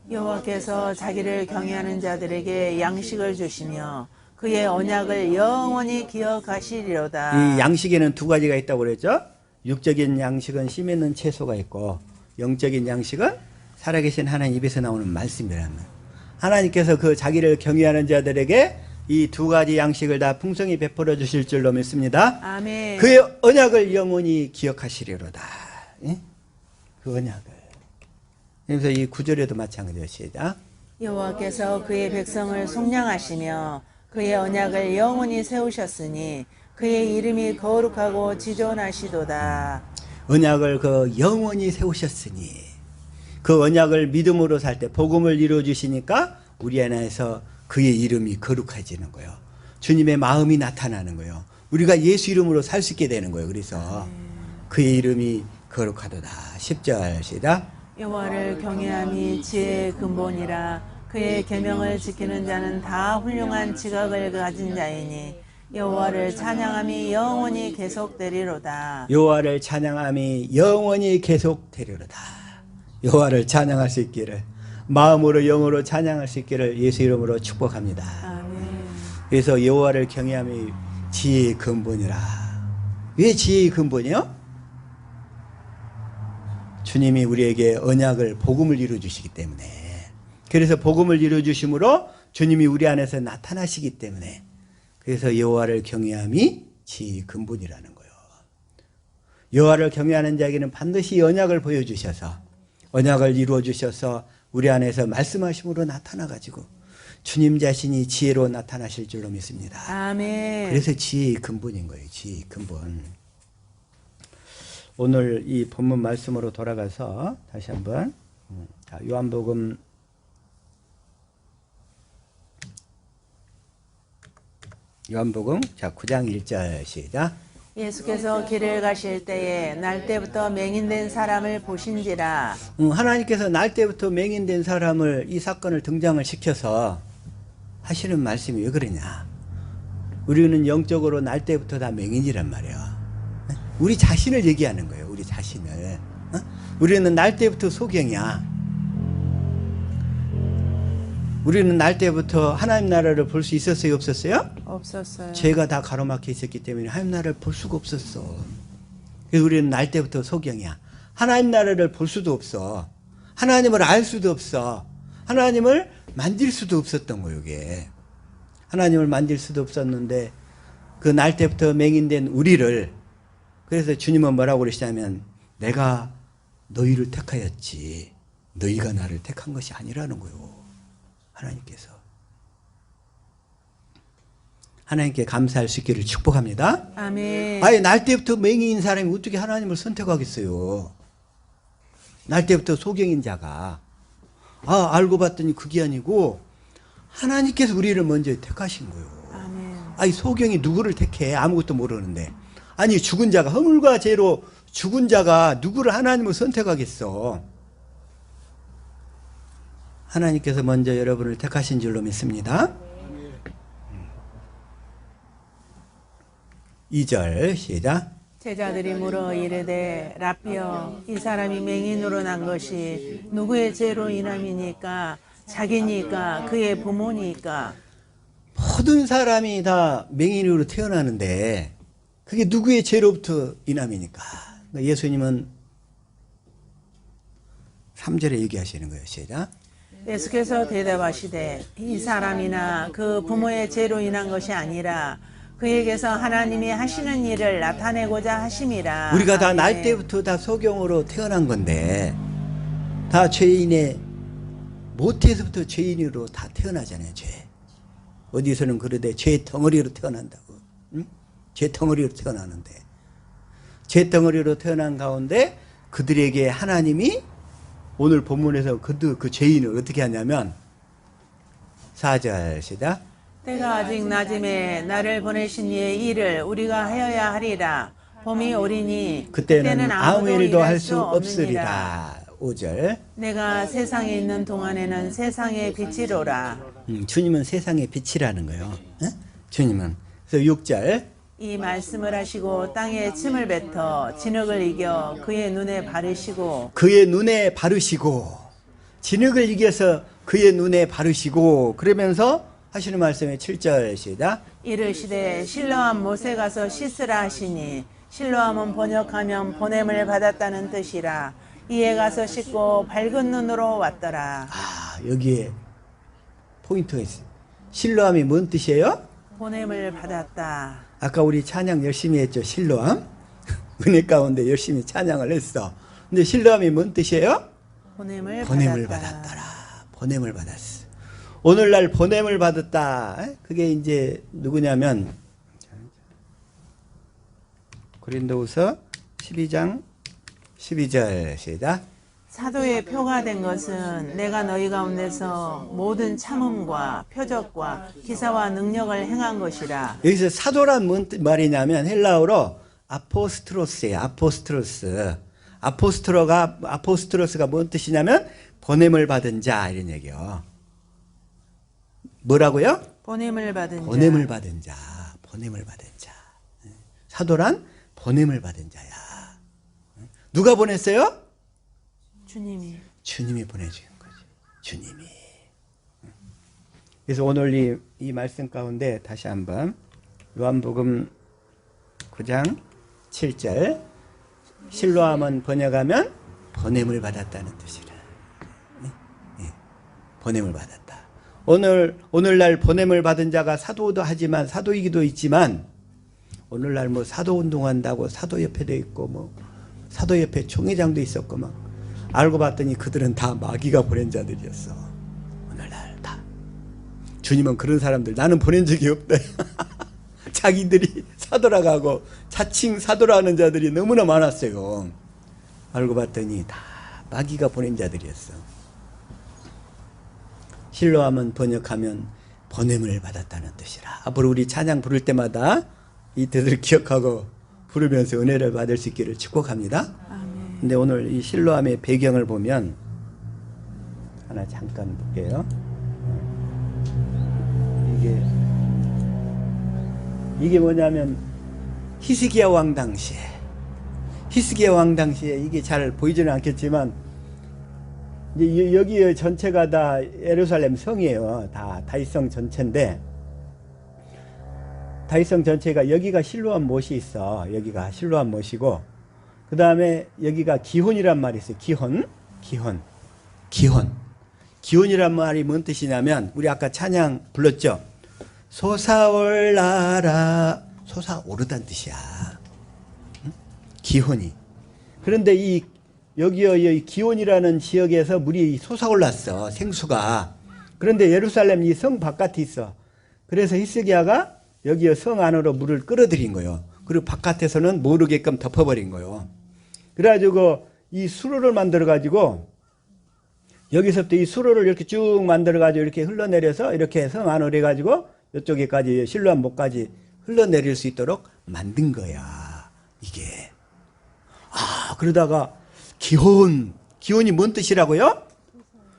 여호와께서 자기를 경외하는 자들에게 양식을 주시며 그의 언약을 영원히 기억하시리로다. 이 양식에는 두 가지가 있다고 그랬죠. 육적인 양식은 씨 맺는 채소가 있고, 영적인 양식은 살아계신 하나님 입에서 나오는 말씀이라는 거예요. 하나님께서 그 자기를 경외하는 자들에게 이 두 가지 양식을 다 풍성히 베풀어 주실 줄로 믿습니다. 아멘. 그의 언약을 영원히 기억하시리로다. 예? 그 언약을. 그래서 이 9절에도 마찬가지예요. 시작. 여호와께서 그의 백성을 속량하시며 그의 언약을 영원히 세우셨으니 그의 이름이 거룩하고 지존하시도다. 언약을 그 영원히 세우셨으니 그 언약을 믿음으로 살 때 복음을 이루어 주시니까 우리 안에서 그의 이름이 거룩해지는 거예요. 주님의 마음이 나타나는 거예요. 우리가 예수 이름으로 살 수 있게 되는 거예요. 그래서 그의 이름이 거룩하도다. 10절 시작. 여호와를 경외함이 지혜의 근본이라 그의 계명을 지키는 자는 다 훌륭한 지각을 가진 자이니 여호와를 찬양함이 영원히 계속되리로다. 여호와를 찬양함이 영원히 계속되리로다. 여호와를 찬양할 수 있기를, 마음으로 영으로 찬양할 수 있기를 예수 이름으로 축복합니다. 아멘. 그래서 여호와를 경외함이 지혜의 근본이라. 왜 지혜의 근본이요? 주님이 우리에게 언약을 복음을 이루어 주시기 때문에, 그래서 복음을 이루어 주심으로 주님이 우리 안에서 나타나시기 때문에, 그래서 여호와를 경외함이 지혜의 근본이라는 거예요. 여호와를 경외하는 자에게는 반드시 언약을 보여주셔서, 언약을 이루어 주셔서 우리 안에서 말씀하심으로 나타나가지고 주님 자신이 지혜로 나타나실 줄로 믿습니다. 아멘. 그래서 지혜의 근본인 거예요. 지혜의 근본. 오늘 이 본문 말씀으로 돌아가서 다시 한번 요한복음 9장 1절 시작. 예수께서 길을 가실 때에 날 때부터 맹인된 사람을 보신지라. 하나님께서 날 때부터 맹인된 사람을, 이 사건을 등장을 시켜서 하시는 말씀이 왜 그러냐. 우리는 영적으로 날 때부터 다 맹인이란 말이야. 우리 자신을 얘기하는 거예요. 우리 자신을. 우리는 날 때부터 소경이야. 우리는 날 때부터 하나님 나라를 볼 수 있었어요? 없었어요? 없었어요. 죄가 다 가로막혀 있었기 때문에 하나님 나라를 볼 수가 없었어. 그래서 우리는 날 때부터 소경이야. 하나님 나라를 볼 수도 없어. 하나님을 알 수도 없어. 하나님을 만질 수도 없었던 거예요. 이게. 하나님을 만질 수도 없었는데 그 날 때부터 맹인된 우리를, 그래서 주님은 뭐라고 그러시냐면 내가 너희를 택하였지 너희가 나를 택한 것이 아니라는 거예요. 하나님께서. 하나님께 감사할 수 있기를 축복합니다. 아멘. 아예 날 때부터 맹인인 사람이 어떻게 하나님을 선택하겠어요. 날 때부터 소경인 자가. 알고 봤더니 그게 아니고 하나님께서 우리를 먼저 택하신 거예요. 아멘. 아니 소경이 누구를 택해? 아무것도 모르는데. 아니 죽은 자가, 허물과 죄로 죽은 자가 누구를 하나님을 선택하겠어. 하나님께서 먼저 여러분을 택하신 줄로 믿습니다. 2절 시작. 제자들이 물어 이르되 라삐여 이 사람이 맹인으로 난 것이 누구의 죄로 인함이니까? 자기니까? 그의 부모니까? 모든 사람이 다 맹인으로 태어나는데 그게 누구의 죄로부터 인함이니까? 예수님은 3절에 얘기하시는 거예요. 시작. 예수께서 대답하시되 이 사람이나 그 부모의 죄로 인한 것이 아니라 그에게서 하나님이 하시는 일을 나타내고자 하심이라. 우리가 다 날 아멘. 때부터 다 소경으로 태어난 건데 다 죄인의 모태에서부터 죄인으로 다 태어나잖아요. 죄. 어디서는 그러되 죄 덩어리로 태어난다고. 응? 죄 덩어리로 태어나는데 죄 덩어리로 태어난 가운데 그들에게 하나님이 오늘 본문에서 그 죄인을 어떻게 하냐면 4절 시작. 때가 아직 낮음에 나를 보내신 이의 일을 우리가 하여야 하리라. 봄이 오리니 그때는 아무 일도 할 수 없느니라. 없으리라. 5절. 내가 세상에 있는 동안에는 세상의 빛이로라. 주님은 세상의 빛이라는 거예요. 예? 주님은. 그래서 6절. 이 말씀을 하시고 땅에 침을 뱉어 진흙을 이겨 그의 눈에 바르시고 그의 눈에 바르시고 진흙을 이겨서 그의 눈에 바르시고 그러면서 하시는 말씀의 7절 시작. 이르시되 실로암 못에 가서 씻으라 하시니 실로암은 번역하면 보냄을 받았다는 뜻이라. 이에 가서 씻고 밝은 눈으로 왔더라. 여기에 포인트가 있어요. 실로암이 뭔 뜻이에요? 보냄을 받았다. 아까 우리 찬양 열심히 했죠. 실로암. 은혜 가운데 열심히 찬양을 했어. 근데 실로암이 뭔 뜻이에요? 보냄을 받았더라. 보냄을 받았어. 오늘날 보냄을 받았다. 그게 이제 누구냐면 고린도후서 12장 12절 시작. 사도의 표가 된 것은 내가 너희 가운데서 모든 참음과 표적과 기사와 능력을 행한 것이라. 여기서 사도란 뭔 말이냐면 헬라어로 아포스트로스예요. 아포스트로스. 아포스트로스가 뭔 뜻이냐면 보냄을 받은 자 이런 얘기요. 뭐라고요? 보냄을 받은 자. 보냄을 받은 자. 보냄을 받은 자. 사도란 보냄을 받은 자야. 누가 보냈어요? 주님이 보내주는 거지. 주님이. 그래서 오늘 이 말씀 가운데 다시 한번 요한복음 9장 7절 실로암은 번역하면 보냄을 받았다는 뜻이라. 보냄을 받았다. 오늘날 보냄을 받은 자가 사도도 하지만 사도이기도 있지만 오늘날 뭐 사도 운동한다고 사도협회도 있고 뭐 사도협회 총회장도 있었고 막 알고 봤더니 그들은 다 마귀가 보낸 자들이었어. 오늘날 다. 주님은 그런 사람들 나는 보낸 적이 없대. 자기들이 사도라고 하고 자칭 사도라는 자들이 너무나 많았어요. 알고 봤더니 다 마귀가 보낸 자들이었어. 실로암은 번역하면 보냄을 받았다는 뜻이라. 앞으로 우리 찬양 부를 때마다 이 뜻을 기억하고 부르면서 은혜를 받을 수 있기를 축복합니다. 아멘. 근데 오늘 이 실로암의 배경을 보면 하나 잠깐 볼게요. 이게 뭐냐면 히스기야 왕 당시에 이게 잘 보이지는 않겠지만 이제 여기 전체가 다 예루살렘 성이에요. 다 다윗성 전체인데 다윗성 전체가 여기가 실로암 못이 있어. 여기가 실로암 못이고 그 다음에 여기가 기혼이란 말이 있어요. 기혼이란 말이 뭔 뜻이냐면 우리 아까 찬양 불렀죠. 솟아올라라. 솟아오르다는 뜻이야. 응? 기혼이. 그런데 여기 기혼이라는 지역에서 물이 솟아올랐어. 생수가. 그런데 예루살렘 이 성 바깥에 있어. 그래서 히스기야가 여기 성 안으로 물을 끌어들인 거예요. 그리고 바깥에서는 모르게끔 덮어버린 거예요. 그래가지고 이 수로를 만들어가지고 여기서부터 이 수로를 이렇게 쭉 만들어가지고 이렇게 흘러내려서 이렇게 성 안으로 해가지고 이쪽에까지 실로암 못까지 흘러내릴 수 있도록 만든 거야. 이게. 그러다가 기혼이 뭔 뜻이라고요?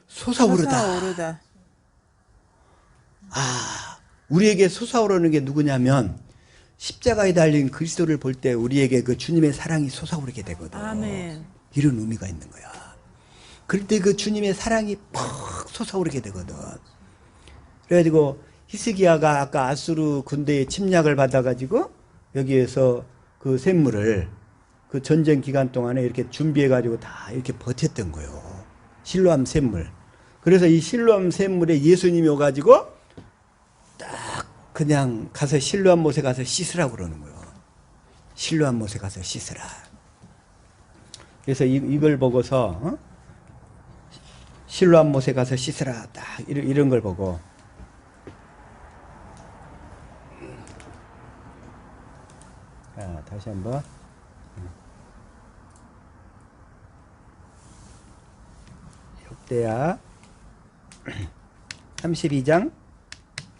솟아오르다. 우리에게 솟아오르는 게 누구냐면 십자가에 달린 그리스도를 볼 때 우리에게 그 주님의 사랑이 솟아오르게 되거든. 아멘. 이런 의미가 있는 거야. 그럴 때 그 주님의 사랑이 팍 솟아오르게 되거든. 그래가지고 히스기야가 아까 아수르 군대의 침략을 받아가지고 여기에서 그 샘물을 그 전쟁 기간 동안에 이렇게 준비해가지고 다 이렇게 버텼던 거예요. 실로암 샘물. 그래서 이 실로암 샘물에 예수님이 오가지고 딱 그냥 가서 실로암 못에 가서 씻으라고 그러는 거예요. 실로암 못에 가서 씻으라. 그래서 이걸 보고서 실로암 못에 가서 씻으라. 딱 이런 걸 보고 다시 한번 욥대야 32장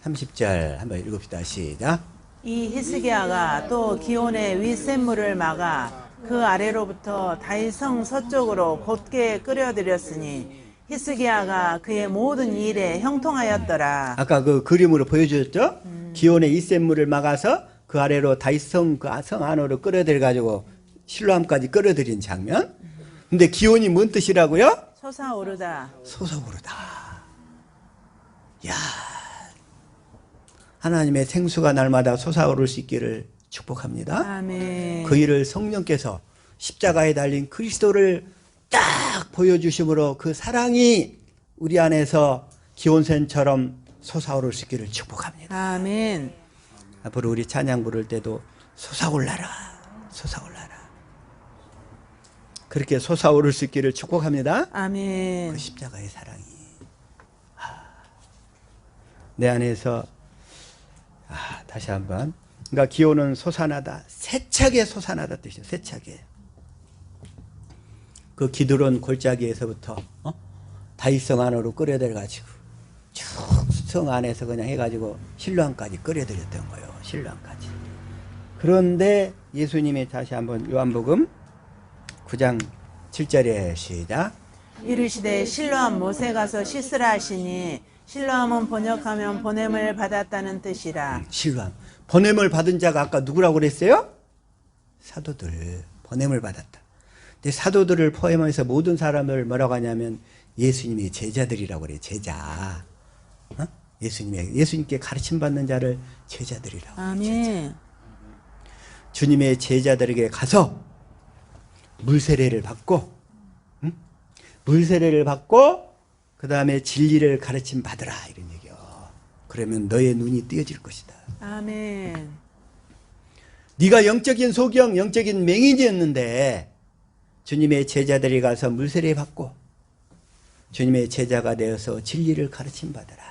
30절 한번 읽읍시다. 시작. 이 히스기야가 또 기온의 윗샘물을 막아 그 아래로부터 다윗성 서쪽으로 곧게 끌어들였으니 히스기야가 그의 모든 일에 형통하였더라. 아까 그 그림으로 보여주셨죠? 기온의 윗샘물을 막아서 그 아래로 다윗성 그 성 안으로 끌어들여 가지고 실로암까지 끌어들인 장면. 근데 기온이 뭔 뜻이라고요? 솟아오르다. 솟아오르다. 야, 하나님의 생수가 날마다 솟아오를 수 있기를 축복합니다. 아멘. 그 일을 성령께서 십자가에 달린 그리스도를 딱 보여주심으로 그 사랑이 우리 안에서 기온샘처럼 솟아오를 수 있기를 축복합니다. 아멘. 앞으로 우리 찬양 부를 때도 솟아올라라, 솟아올라라. 그렇게 솟아오를 수 있기를 축복합니다. 아멘. 그 십자가의 사랑이 내 안에서 다시 한번. 그러니까 기온은 솟아나다, 세차게 솟아나다 뜻이에요. 세차게. 그 기드론 골짜기에서부터 다윗성 안으로 끌어들여가지고 쭉 성 안에서 그냥 해가지고 실로암까지 끌어들였던 거예요. 실로암까지. 그런데 예수님이 다시 한번 요한복음 9장 7절에 시작. 이르시되 실로암 못에 가서 씻으라 하시니 실로암은 번역하면 보냄을 받았다는 뜻이라. 실로암. 보냄을 받은 자가 아까 누구라고 그랬어요? 사도들. 보냄을 받았다. 근데 사도들을 포함해서 모든 사람을 뭐라고 하냐면 예수님의 제자들이라고 그래요. 제자. 예수님께 가르침 받는 자를 제자들이라고. 아멘. 주님의 제자들에게 가서 물세례를 받고, 물세례를 받고 그 다음에 진리를 가르침 받으라 이런 얘기요. 그러면 너의 눈이 띄어질 것이다. 아멘. 네가 영적인 소경, 영적인 맹인이었는데 주님의 제자들이 가서 물세례 받고 주님의 제자가 되어서 진리를 가르침 받으라.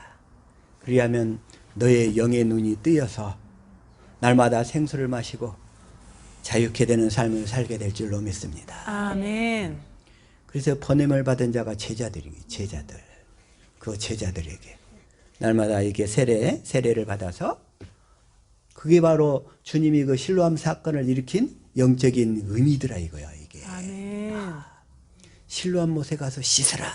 그리하면 너의 영의 눈이 뜨여서 날마다 생수를 마시고 자유케 되는 삶을 살게 될 줄로 믿습니다. 아멘. 그래서 번냄을 받은 자가 제자들. 그 제자들에게 날마다 이렇게 세례를 받아서 그게 바로 주님이 그 실로암 사건을 일으킨 영적인 의미더라 이거야 이게. 아멘. 실로암 못에 가서 씻으라.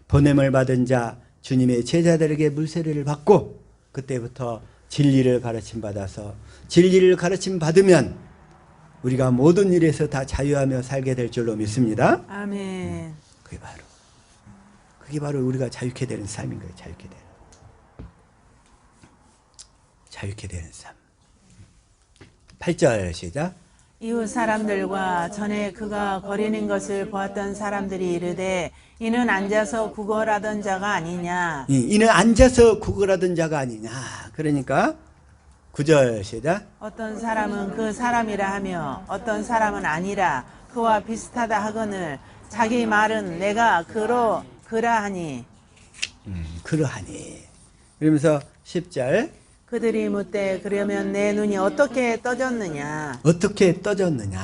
번냄을 받은 자 주님의 제자들에게 물세례를 받고 그때부터 진리를 가르침 받아서 진리를 가르침 받으면 우리가 모든 일에서 다 자유하며 살게 될 줄로 믿습니다. 아멘. 그게 바로 우리가 자유케 되는 삶인 거예요. 자유케 되는 삶. 8절 시작. 이웃 사람들과 전에 그가 거리는 것을 보았던 사람들이 이르되 이는 앉아서 구걸하던 자가 아니냐. 이는 앉아서 구걸하던 자가 아니냐. 그러니까 9절 시작. 어떤 사람은 그 사람이라 하며 어떤 사람은 아니라 그와 비슷하다 하거늘 자기 말은 내가 그러하니. 그러하니. 그러면서 10절. 그들이 묻되 그러면 내 눈이 어떻게 떠졌느냐. 어떻게 떠졌느냐.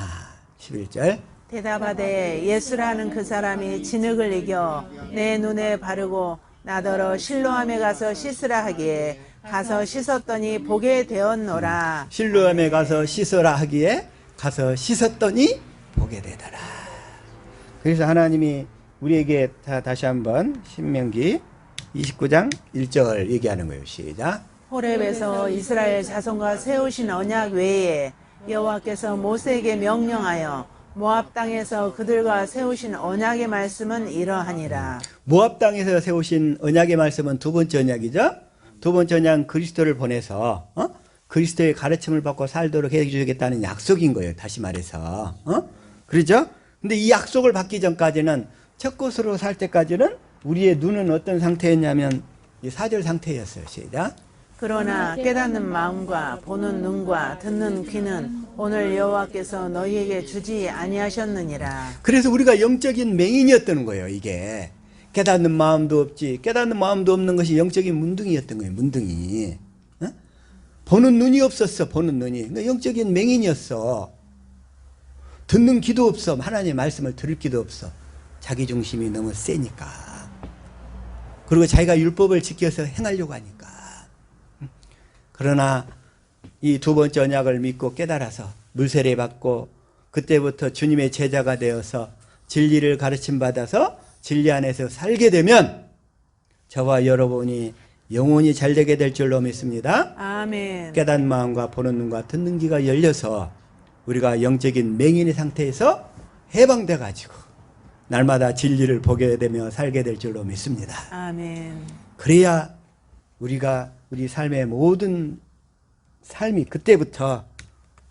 11절. 대답하되 예수라는 그 사람이 진흙을 이겨 내 눈에 바르고 나더러 실로암에 가서 씻으라 하기에 가서 씻었더니 보게 되었노라. 실로암에 가서 씻어라 하기에 가서 씻었더니 보게 되더라. 그래서 하나님이 우리에게 다시 한번 신명기 29장 1절 얘기하는 거예요. 시작. 호렙에서 이스라엘 자손과 세우신 언약 외에 여호와께서 모세에게 명령하여 모압 땅에서 그들과 세우신 언약의 말씀은 이러하니라. 모압 땅에서 세우신 언약의 말씀은 두 번째 언약이죠. 두 번째 언약은 그리스도를 보내서 그리스도의 가르침을 받고 살도록 해주겠다는 약속인 거예요. 다시 말해서 그렇죠? 근데 이 약속을 받기 전까지는 첫 것으로 살 때까지는 우리의 눈은 어떤 상태였냐면 이 사절 상태였어요. 시작. 그러나 깨닫는 마음과 보는 눈과 듣는 귀는 오늘 여호와께서 너희에게 주지 아니하셨느니라. 그래서 우리가 영적인 맹인이었던 거예요. 이게 깨닫는 마음도 없지. 깨닫는 마음도 없는 것이 영적인 문둥이였던 거예요. 문둥이. 보는 눈이 없었어. 보는 눈이. 그러니까 영적인 맹인이었어. 듣는 귀도 없어. 하나님의 말씀을 들을 귀도 없어. 자기 중심이 너무 세니까. 그리고 자기가 율법을 지켜서 행하려고 하니까. 그러나 이 두 번째 언약을 믿고 깨달아서 물세례 받고 그때부터 주님의 제자가 되어서 진리를 가르침 받아서 진리 안에서 살게 되면 저와 여러분이 영원히 잘 되게 될 줄로 믿습니다. 아멘. 깨닫는 마음과 보는 눈과 듣는 귀가 열려서 우리가 영적인 맹인의 상태에서 해방돼 가지고 날마다 진리를 보게 되며 살게 될 줄로 믿습니다. 아멘. 그래야 우리가 우리 삶의 모든 삶이 그때부터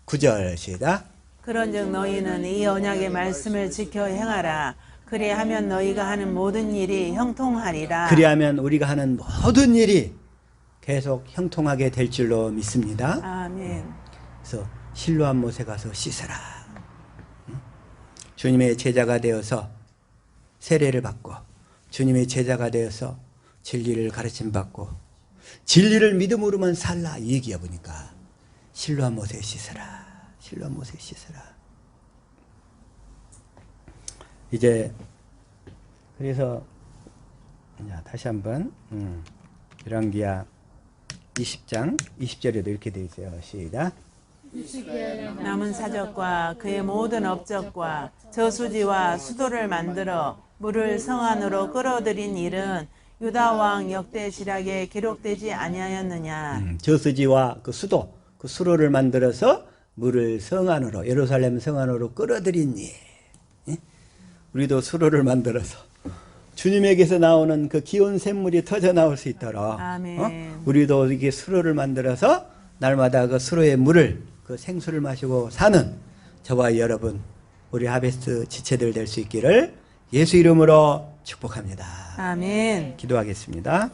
9절 시작. 그런즉 너희는 이 언약의 말씀을 지켜 행하라. 그리하면 너희가 하는 모든 일이 형통하리라. 그리하면 우리가 하는 모든 일이 계속 형통하게 될 줄로 믿습니다. 아멘. 그래서 실로암 못에 가서 씻어라. 주님의 제자가 되어서 세례를 받고 주님의 제자가 되어서 진리를 가르침 받고 진리를 믿음으로만 살라 이 얘기야 보니까 실로암 못에 씻어라. 실로암 못에 씻어라. 이제 그래서 다시 한번 열왕기하 20장 20절에도 이렇게 되어 있어요. 시작. 남은 사적과 그의 모든 업적과 저수지와 수도를 만들어 물을 성 안으로 끌어들인 일은 유다 왕 역대 지략에 기록되지 아니하였느냐. 저수지와 그 수로를 만들어서 물을 성 안으로 예루살렘 성 안으로 끌어들인 일. 우리도 수로를 만들어서 주님에게서 나오는 그 기온 샘물이 터져 나올 수 있도록 아멘. 우리도 이게 수로를 만들어서 날마다 그 수로의 물을 그 생수를 마시고 사는 저와 여러분 우리 하베스트 지체들 될 수 있기를 예수 이름으로 축복합니다. 아멘. 기도하겠습니다.